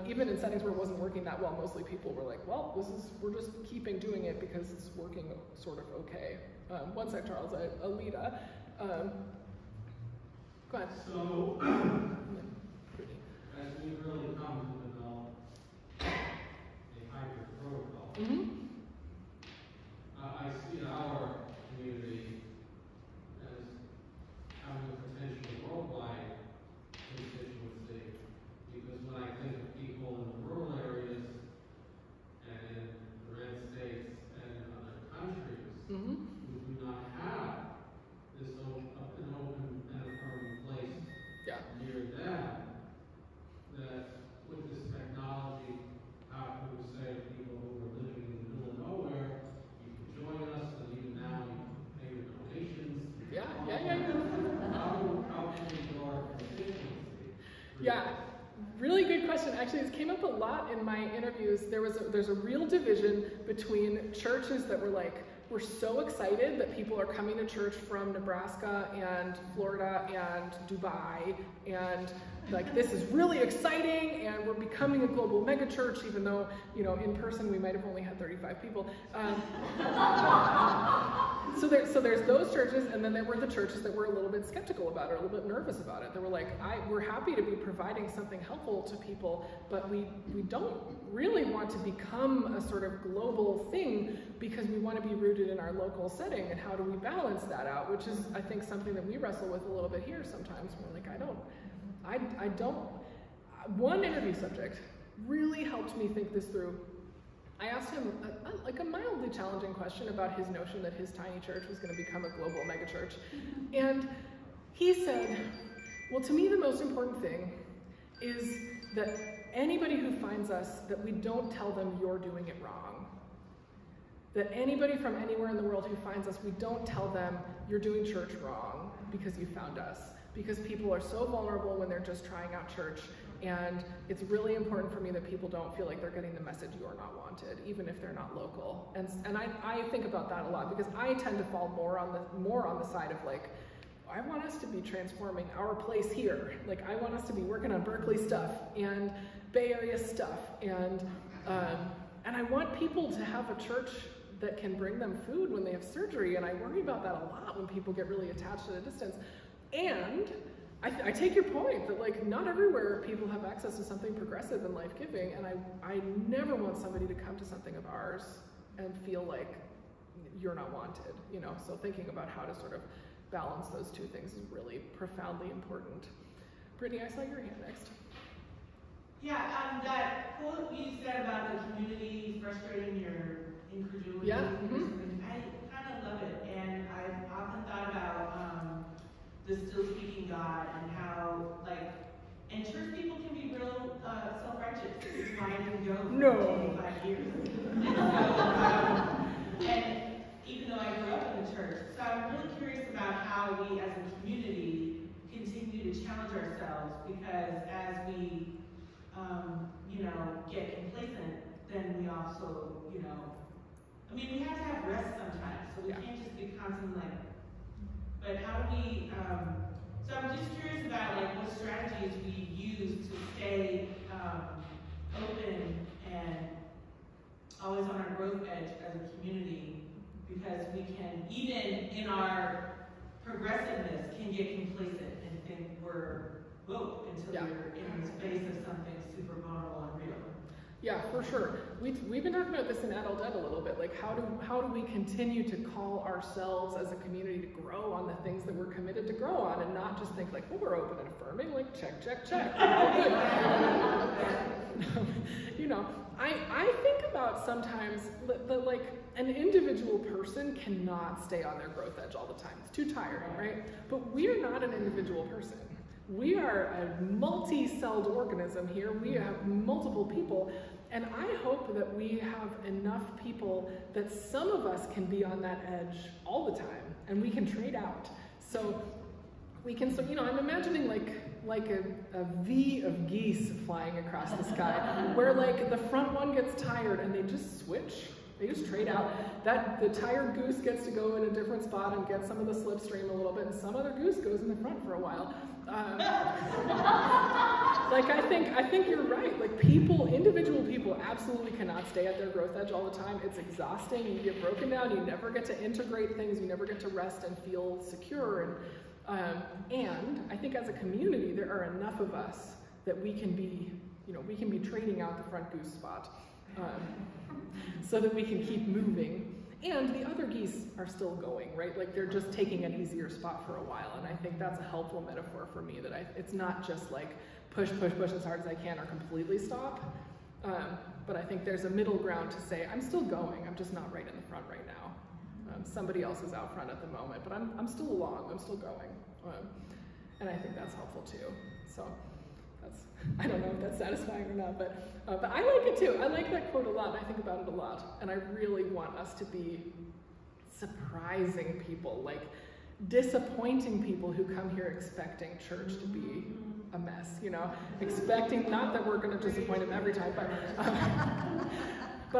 even in settings where it wasn't working that well, mostly people were like, well, we're just keeping doing it because it's working sort of okay. One sec, Charles, Alita. Go ahead. So, as we really come to develop a hybrid protocol, I see our community as having a potentially worldwide constituency, because when I think of people in the rural areas and in the red states and in other countries who do not have this an open and a firm place near them, that with this technology, how can we say to people who are living in the middle of nowhere, you can join us, and even now you can pay your donations. How can we grow our constituency? Yeah, really good question. Actually, this came up a lot in my interviews. There's a real division between churches that were like, we're so excited that people are coming to church from Nebraska and Florida and Dubai, and like, this is really exciting, and we're becoming a global megachurch, even though, in person we might have only had 35 people. So there's those churches, and then there were the churches that were a little bit skeptical about it, a little bit nervous about it. They were like, we're happy to be providing something helpful to people, but we don't really want to become a sort of global thing, because we want to be rooted in our local setting. And how do we balance that out? Which is, I think, something that we wrestle with a little bit here sometimes. We're like, I don't. One interview subject really helped me think this through. I asked him a mildly challenging question about his notion that his tiny church was going to become a global megachurch. And he said, well, to me the most important thing is that anybody who finds us, that we don't tell them you're doing it wrong. That anybody from anywhere in the world who finds us, we don't tell them you're doing church wrong because you found us. Because people are so vulnerable when they're just trying out church, and it's really important for me that people don't feel like they're getting the message you're not wanted, even if they're not local. And I think about that a lot, because I tend to fall more on the side of like, I want us to be transforming our place here. Like, I want us to be working on Berkeley stuff and Bay Area stuff, and I want people to have a church that can bring them food when they have surgery, and I worry about that a lot when people get really attached at a distance. And I take your point that, like, not everywhere people have access to something progressive and life-giving, and I never want somebody to come to something of ours and feel like you're not wanted, So thinking about how to sort of balance those two things is really profoundly important. Brittany, I saw your hand next. Yeah, that quote you said about the community frustrating your incredulity. Yeah. I kind of love it, and I've often thought about the still speaking God, and how, like, and church people can be real self-righteous. It's why I didn't go for 25 years. And even though I grew up in the church, so I'm really curious about how we as a community continue to challenge ourselves, because as we get complacent, then we also, we have to have rest sometimes, so we can't just be constantly like, but how do we So I'm just curious about like what strategies we use to stay open and always on our growth edge as a community, because we can, even in our progressiveness, can get complacent and think we're woke until we're in the space of something super vulnerable and real. Yeah, for sure. We've been talking about this in Adult Ed a little bit. Like, how do we continue to call ourselves as a community to grow on the things that we're committed to grow on, and not just think like, well, we're open and affirming, like check. You know, I think about sometimes that like an individual person cannot stay on their growth edge all the time. It's too tiring, right? But we're not an individual person. We are a multi-celled organism here. We have multiple people, and I hope that we have enough people that some of us can be on that edge all the time, and we can trade out. So we can, you know, I'm imagining like a V of geese flying across the sky, where like the front one gets tired and they just switch. They just trade out. That the tired goose gets to go in a different spot and get some of the slipstream a little bit, and some other goose goes in the front for a while. Like I think you're right. Like individual people absolutely cannot stay at their growth edge all the time. It's exhausting. You get broken down. You never get to integrate things. You never get to rest and feel secure. And I think as a community, there are enough of us that we can be, you know, we can be trading out the front goose spot. So that we can keep moving. And the other geese are still going, right? Like they're just taking an easier spot for a while. And I think that's a helpful metaphor for me, that it's not just like push as hard as I can or completely stop. But I think there's a middle ground to say, I'm still going, I'm just not right in the front right now. Somebody else is out front at the moment, but I'm still along, I'm still going. And I think that's helpful too. So I don't know if that's satisfying or not, but I like it too. I like that quote a lot, and I think about it a lot. And I really want us to be surprising people, like disappointing people who come here expecting church to be a mess, you know? Expecting, not that we're gonna disappoint them every time, but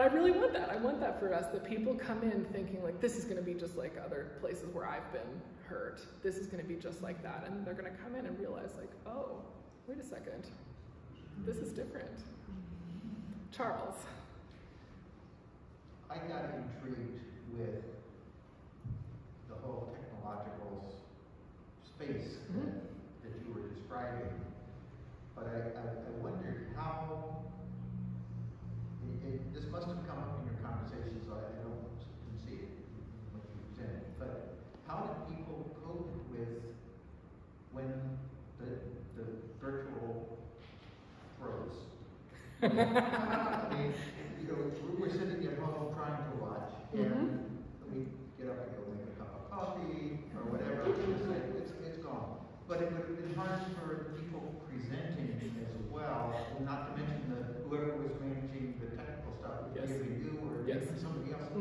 I really want that. I want that for us, that people come in thinking like, this is gonna be just like other places where I've been hurt. This is gonna be just like that. And they're gonna come in and realize like, oh, wait a second, this is different. Charles. I got intrigued with the whole technological space that you were describing, but I wondered how, this must have come up in your conversations, so I didn't see it in what you presented, but how did people cope with when the virtual froze? I mean, you know, we're sitting at home trying to watch, and we get up and go make a cup of coffee or whatever. It's gone. But it would have been hard for people presenting as well, and not to mention whoever was managing the technical stuff, either you or even somebody else.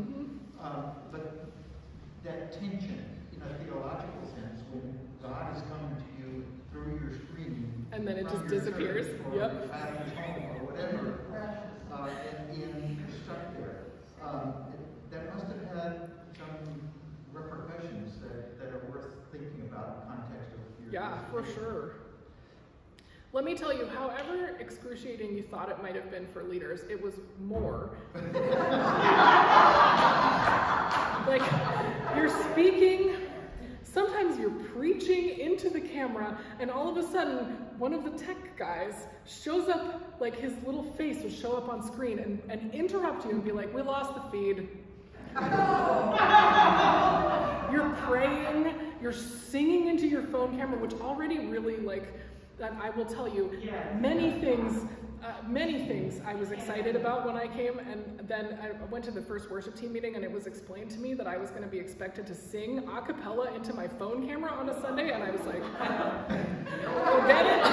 But that tension, in a theological sense, when God is coming to you through your screen, and then it just disappears. Or your family's home or whatever, and you're stuck there. That must have had some repercussions that are worth thinking about in the context of your for sure. Let me tell you, however excruciating you thought it might have been for leaders, it was more. Like, you're speaking, sometimes you're preaching into the camera, and all of a sudden, one of the tech guys shows up, like his little face would show up on screen and interrupt you and be like, we lost the feed. You're praying, you're singing into your phone camera, which already really, like, that I will tell you, many things I was excited about when I came, and then I went to the first worship team meeting, and it was explained to me that I was going to be expected to sing a cappella into my phone camera on a Sunday, and I was like, forget it.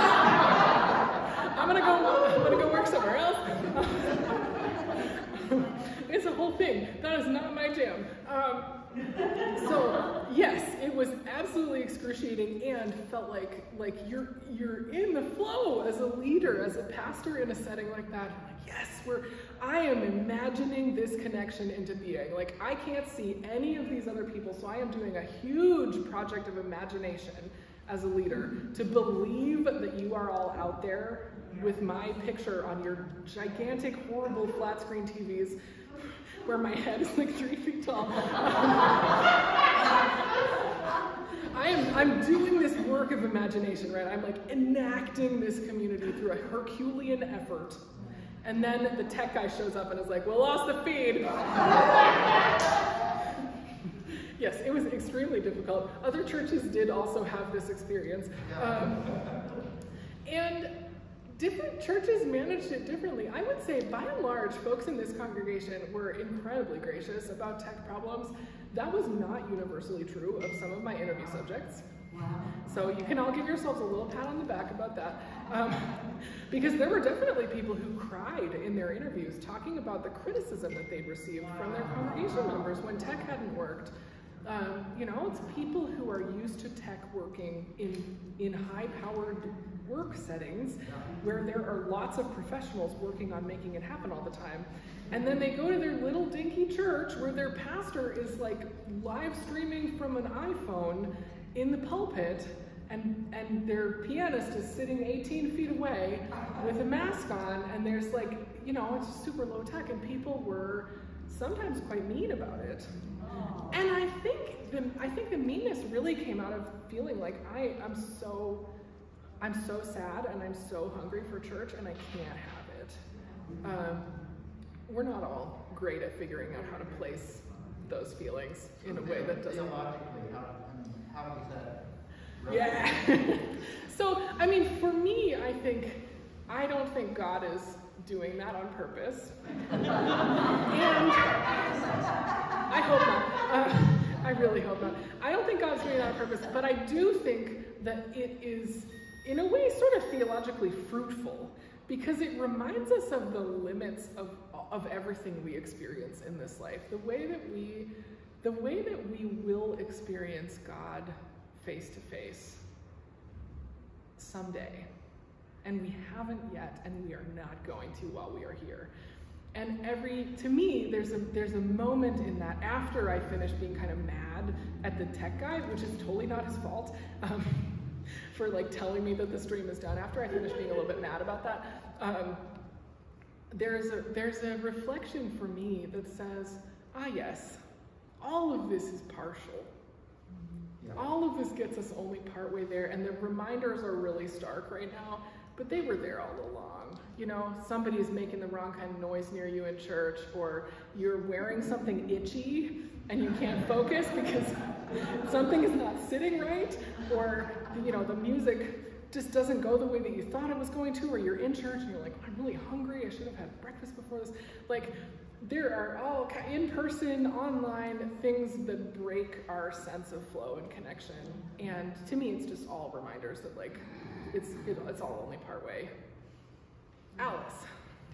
I'm gonna go work somewhere else. It's a whole thing. That is not my jam. So yes, it was absolutely excruciating, and felt like you're in the flow as a leader, as a pastor in a setting like that. I'm like, yes, I am imagining this connection into being. Like, I can't see any of these other people, so I am doing a huge project of imagination as a leader, to believe that you are all out there with my picture on your gigantic, horrible flat screen TVs where my head is like 3 feet tall. I'm doing this work of imagination, right? I'm like enacting this community through a Herculean effort. And then the tech guy shows up and is like, well, lost the feed. Yes, it was extremely difficult. Other churches did also have this experience. And different churches managed it differently. I would say, by and large, folks in this congregation were incredibly gracious about tech problems. That was not universally true of some of my interview subjects. So you can all give yourselves a little pat on the back about that. Because there were definitely people who cried in their interviews talking about the criticism that they'd received from their congregation members when tech hadn't worked. You know, it's people who are used to tech working in high-powered work settings where there are lots of professionals working on making it happen all the time. And then they go to their little dinky church where their pastor is like live streaming from an iPhone in the pulpit, and their pianist is sitting 18 feet away with a mask on, and there's like, you know, it's super low tech, and people were sometimes quite mean about it. And I think the meanness really came out of feeling like I'm so sad and I'm so hungry for church and I can't have it. We're not all great at figuring out how to place those feelings in a way that doesn't. Theologically, how does that? Yeah. So, I mean, for me, I don't think God is doing that on purpose. And I hope not. I really hope not. I don't think God's doing that on purpose, but I do think that it is, in a way, sort of theologically fruitful, because it reminds us of the limits of everything we experience in this life. The way that we will experience God face to face someday. And we haven't yet, and we are not going to while we are here. And to me, there's a moment in that after I finish being kind of mad at the tech guy, which is totally not his fault, for like telling me that the stream is done. After I finish being a little bit mad about that, there's a reflection for me that says, yes, all of this is partial. Yeah. All of this gets us only partway there, and the reminders are really stark right now, but they were there all along. You know, somebody's making the wrong kind of noise near you in church, or you're wearing something itchy and you can't focus because something is not sitting right, or, you know, the music just doesn't go the way that you thought it was going to, or you're in church and you're like, I'm really hungry, I should have had breakfast before this. Like, there are all in-person, online things that break our sense of flow and connection. And to me, it's just all reminders that, like, it's all only part way. Alice.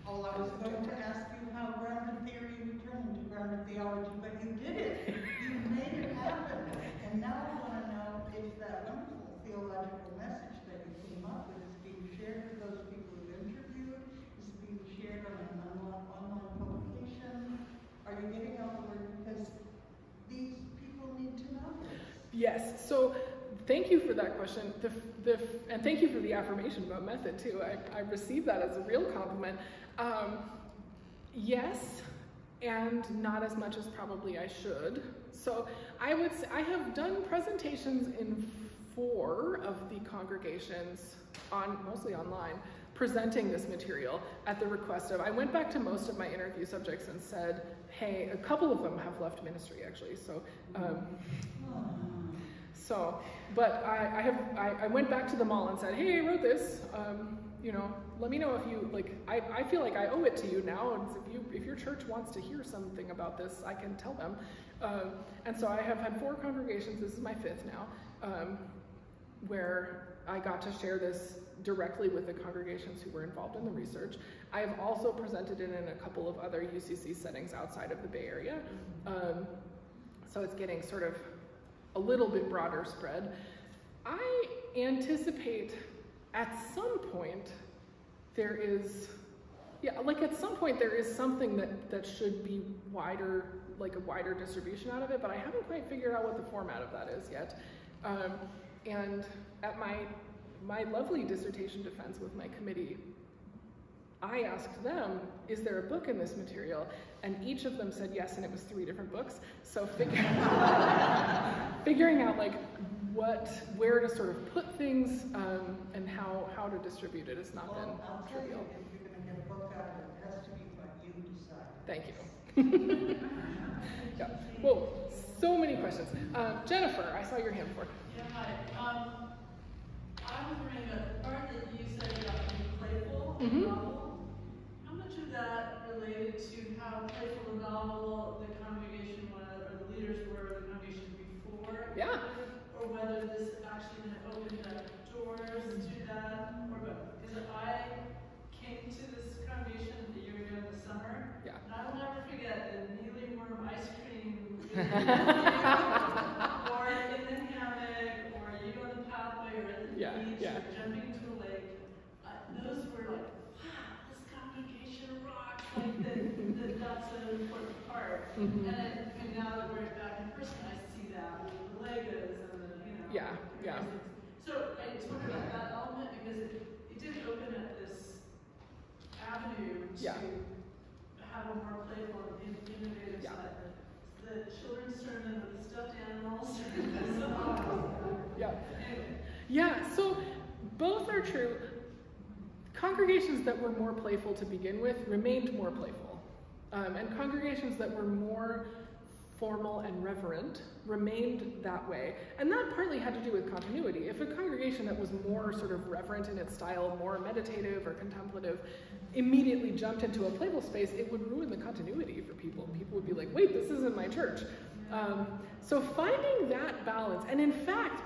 Oh, I was going to ask you how grounded theory returned to grounded theology, but you did it. You made it happen. And now I want to know if that wonderful theological message that you came up with is being shared with those people you interviewed, is it being shared on an online publication? Are you getting out the word? Because these people need to know this. Yes. So thank you for that question, and thank you for the affirmation about method too. I received that as a real compliment. Yes, and not as much as probably I should. So I would say I have done presentations in 4 of the congregations, mostly online, presenting this material at the request of. I went back to most of my interview subjects and said, hey, a couple of them have left ministry actually. But I went back to them all and said, hey, I wrote this, you know, let me know if you, like, I feel like I owe it to you now, and if your church wants to hear something about this, I can tell them. And so I have had 4 congregations, this is my 5th now, where I got to share this directly with the congregations who were involved in the research. I have also presented it in a couple of other UCC settings outside of the Bay Area. So it's getting sort of a little bit broader spread. I anticipate at some point there is something that should be wider, like a wider distribution out of it, but I haven't quite figured out what the format of that is yet. And at my lovely dissertation defense with my committee, I asked them, is there a book in this material? And each of them said yes, and it was 3 different books. So figuring out like where to sort of put things and how to distribute it has not been I'll tell you, trivial. if you're going to get a book out of it, it has to be what you decide. Thank you. Yeah. Whoa, so many questions. Jennifer, I saw your hand before. Yeah, hi. I was wondering about the part that you said about being playful and novel. How much of that related to how playful and novel the congregation was, or the leaders were, the congregation before? Yeah. Or whether this actually kind of opened up doors to that, or what? Because I came to this congregation a year ago in the summer, Yeah. and I will never forget the mealyworm ice cream, or in the hammock, or you on the pathway, or at the beach, or jumping into a lake. Those were like, wow, this congregation rocks. Like that's an important part. And now that we're back in person, I see that with the Legos and the, Yeah. So I just wondered about that element because it did open up this avenue to have a more playful and innovative side. The children's sermon with the stuffed animals. Yeah, so both are true. Congregations that were more playful to begin with remained more playful. And congregations that were more formal and reverent remained that way. And that partly had to do with continuity. If a congregation that was more sort of reverent in its style, more meditative or contemplative, immediately jumped into a playful space, it would ruin the continuity for people. People would be like, wait, this isn't my church. So finding that balance, and in fact,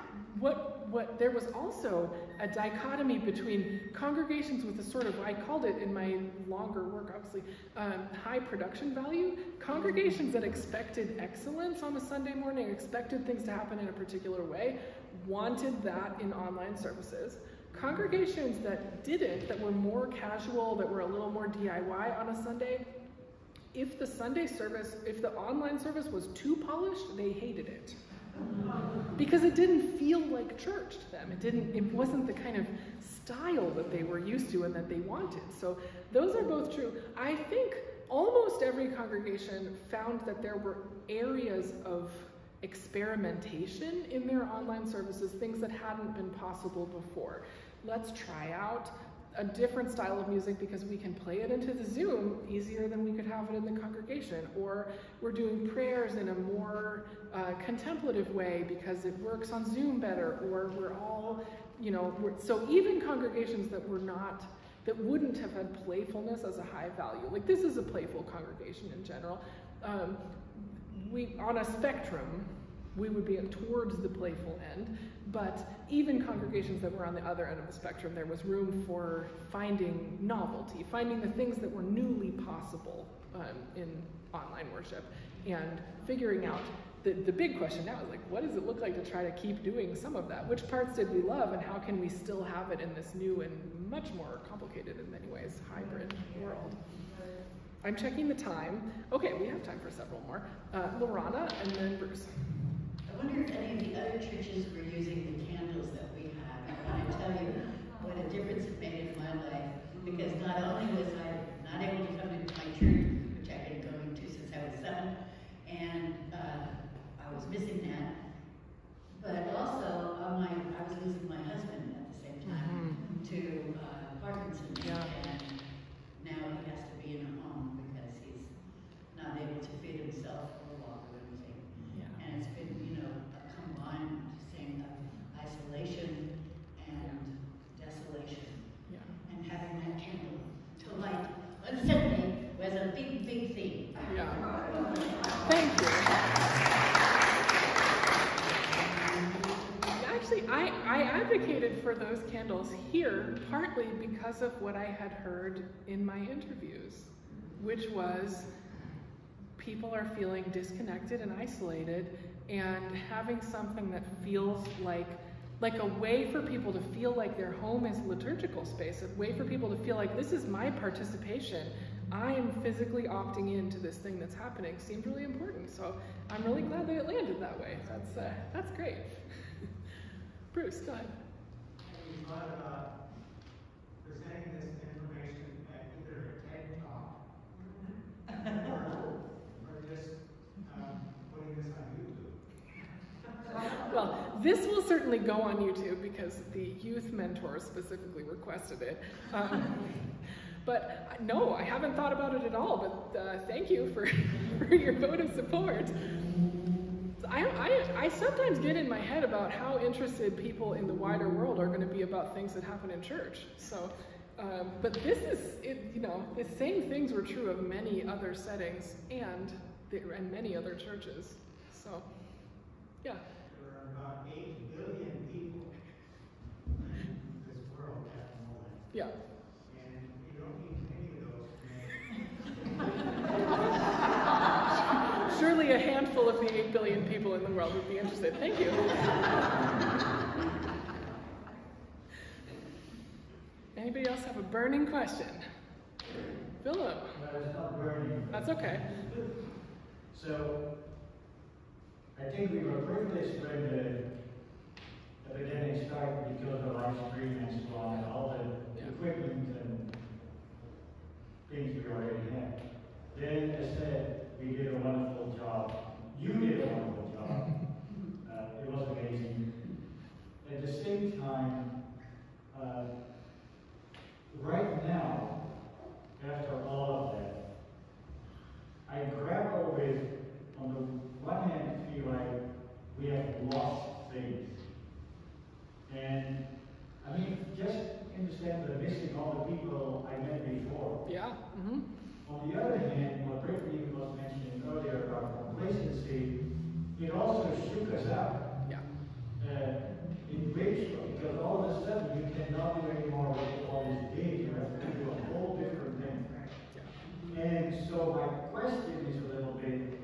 there was also a dichotomy between congregations with a sort of, I called it in my longer work, obviously, high production value, congregations that expected excellence on a Sunday morning, expected things to happen in a particular way, wanted that in online services. Congregations that didn't, that were more casual, that were a little more DIY on a Sunday, if the online service was too polished, they hated it. Because it didn't feel like church to them. It wasn't the kind of style that they were used to and that they wanted. So those are both true. I think almost every congregation found that there were areas of experimentation in their online services, things that hadn't been possible before. Let's try out a different style of music because we can play it into the Zoom easier than we could have it in the congregation. Or we're doing prayers in a more contemplative way because it works on Zoom better. Or we're all, so even congregations that wouldn't have had playfulness as a high value, like this is a playful congregation in general, on a spectrum, we would be towards the playful end, but even congregations that were on the other end of the spectrum, there was room for finding novelty, finding the things that were newly possible in online worship, and figuring out the big question now is like, what does it look like to try to keep doing some of that? Which parts did we love, and how can we still have it in this new and much more complicated in many ways hybrid world? I'm checking the time. Okay, we have time for several more. Lorana and then Bruce. I wonder if any of the other churches were using the candles that we have. I want to tell you what a difference it made in my life, because not only was I not able to come into my church, which I've been going to since I was 7, and I was missing that, but also I was losing my husband at the same time to Parkinson's, and now he has to be in a home because he's not able to feed himself or walk or anything. And it's been, a combined thing of isolation and desolation. And having that candle to light on Sunday was a big, big thing. Thank you. Actually, I advocated for those candles here partly because of what I had heard in my interviews, which was people are feeling disconnected and isolated, and having something that feels like a way for people to feel like their home is liturgical space, a way for people to feel like this is my participation. I am physically opting into this thing that's happening seemed really important. So I'm really glad that it landed that way. That's great. Bruce, go ahead. Have you thought about presenting this information at either a TED Talk or just putting this on YouTube? Well, this will certainly go on YouTube because the youth mentors specifically requested it. But no, I haven't thought about it at all, but thank you for your vote of support. I sometimes get in my head about how interested people in the wider world are going to be about things that happen in church. So, but this is, the same things were true of many other settings and many other churches. So, yeah. There are about 8 billion people in this world at the moment. Yeah. And you don't need many of those. Surely a handful of the 8 billion people in the world would be interested. Thank you. Anybody else have a burning question? Philip. No, it's not burning. That's okay. So, I think we were privileged when the epidemic started because of live stream and so on, and all the equipment and things we already had. Then, as said, we did a wonderful job. You did a wonderful job. It was amazing. At the same time, right now, after all of that, I grapple with, on the one hand, feel like we have lost things. And, I mean, just in the sense of missing all the people I met before. Yeah. Mm-hmm. On the other hand, what Brittany was mentioning earlier about complacency, it also shook us up. Yeah. In which, because all of a sudden you cannot do anymore with all this data, you have to do a whole different thing. Yeah. And so my question is a little bit,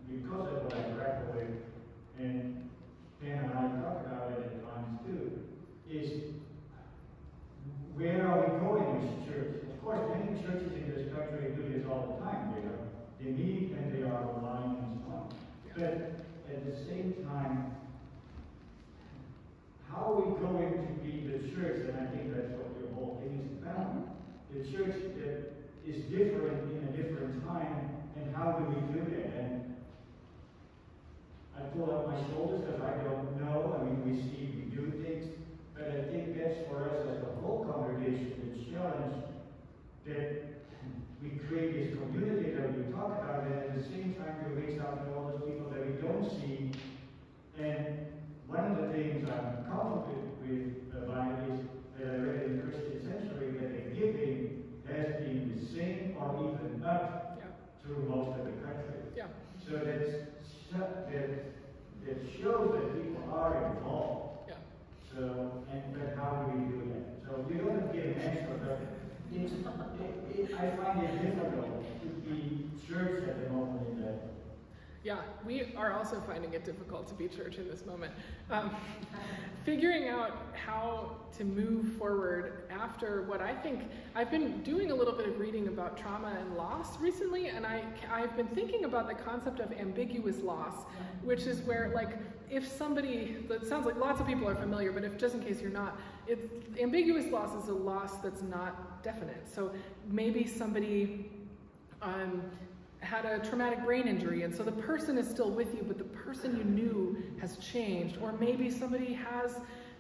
because of what I grapple with, and Dan and I talk about it at times too, is where are we going as a church? Of course, many churches in this country do this all the time. They meet and they are online and so on. But at the same time, how are we going to be the church, and I think that's what your whole thing is about, the church that is different in a different time, and how do we do that? And I pull up my shoulders because I don't know. I mean, we do things, but I think that's for us as a whole congregation, the challenge that we create this community that we talk about, and at the same time we reach out to all those people that we don't see. And one of the things I'm confident with about it is that I read in the Christian Century that the giving has been the same or even up through most of the country. Yeah. So that shows that people are involved. Yeah. So, but how do we do that? So you don't have to give an answer, but I find it difficult to be church at the moment in that. Yeah, we are also finding it difficult to be church in this moment. Figuring out how to move forward after what I think, I've been doing a little bit of reading about trauma and loss recently, and I've been thinking about the concept of ambiguous loss, which is where, like, if somebody, that sounds like lots of people are familiar, but if just in case you're not, ambiguous loss is a loss that's not definite. So maybe somebody had a traumatic brain injury, and so the person is still with you, but the person you knew has changed. Or maybe somebody has,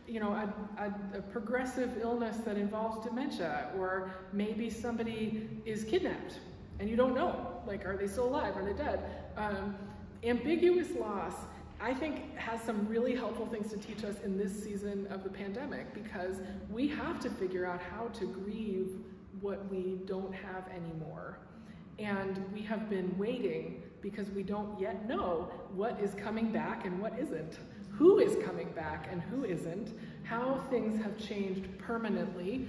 a progressive illness that involves dementia, or maybe somebody is kidnapped, and you don't know, like, are they still alive, are they dead? Ambiguous loss, I think, has some really helpful things to teach us in this season of the pandemic, because we have to figure out how to grieve what we don't have anymore. And we have been waiting because we don't yet know what is coming back and what isn't, who is coming back and who isn't, how things have changed permanently,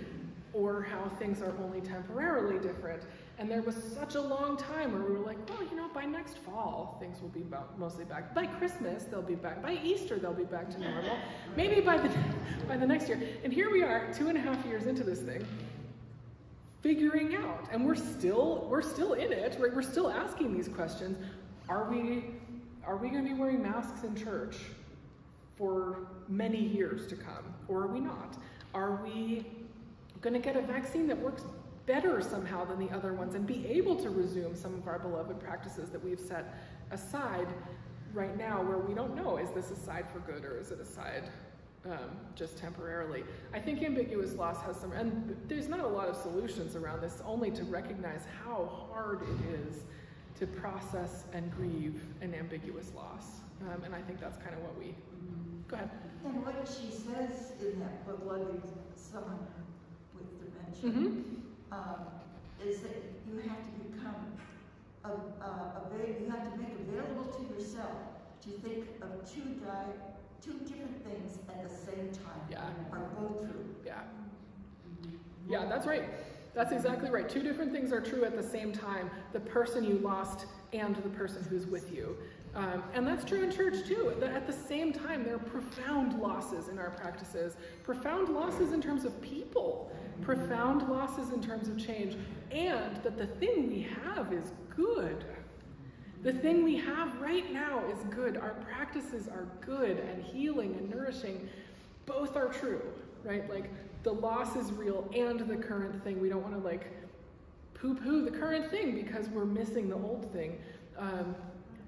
or how things are only temporarily different. And there was such a long time where we were like, well, by next fall, things will be mostly back. By Christmas, they'll be back. By Easter, they'll be back to normal. Maybe by the next year. And here we are, 2.5 years into this thing, figuring out, and we're still in it. We're still asking these questions. Are we going to be wearing masks in church for many years to come, or are we not? Are we going to get a vaccine that works better somehow than the other ones and be able to resume some of our beloved practices that we've set aside right now, where we don't know, is this aside for good or is it aside just temporarily? I think ambiguous loss has some, and there's not a lot of solutions around this, only to recognize how hard it is to process and grieve an ambiguous loss. And I think that's kind of what we, go ahead. And what she says in that book, Loving Someone with Dementia, is that you have to become, you have to make available to yourself to think of two different things at the same time, or both true. Yeah, that's right. That's exactly right. Two different things are true at the same time, the person you lost and the person who's with you. And that's true in church too, that at the same time there are profound losses in our practices, profound losses in terms of people, profound losses in terms of change, and that the thing we have is good. The thing we have right now is good. Our practices are good and healing and nourishing. Both are true, right? Like, the loss is real and the current thing. We don't want to like poo-poo the current thing because we're missing the old thing.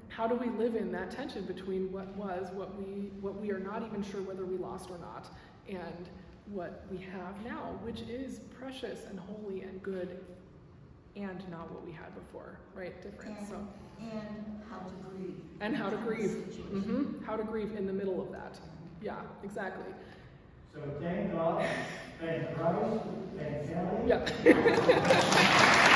How do we live in that tension between what was, what we are not even sure whether we lost or not, and what we have now, which is precious and holy and good, and not what we had before, right? Different. And how to grieve. And how to grieve. How to grieve in the middle of that. Yeah, exactly. So thank God, thank Christ, thank Kelly. Yeah.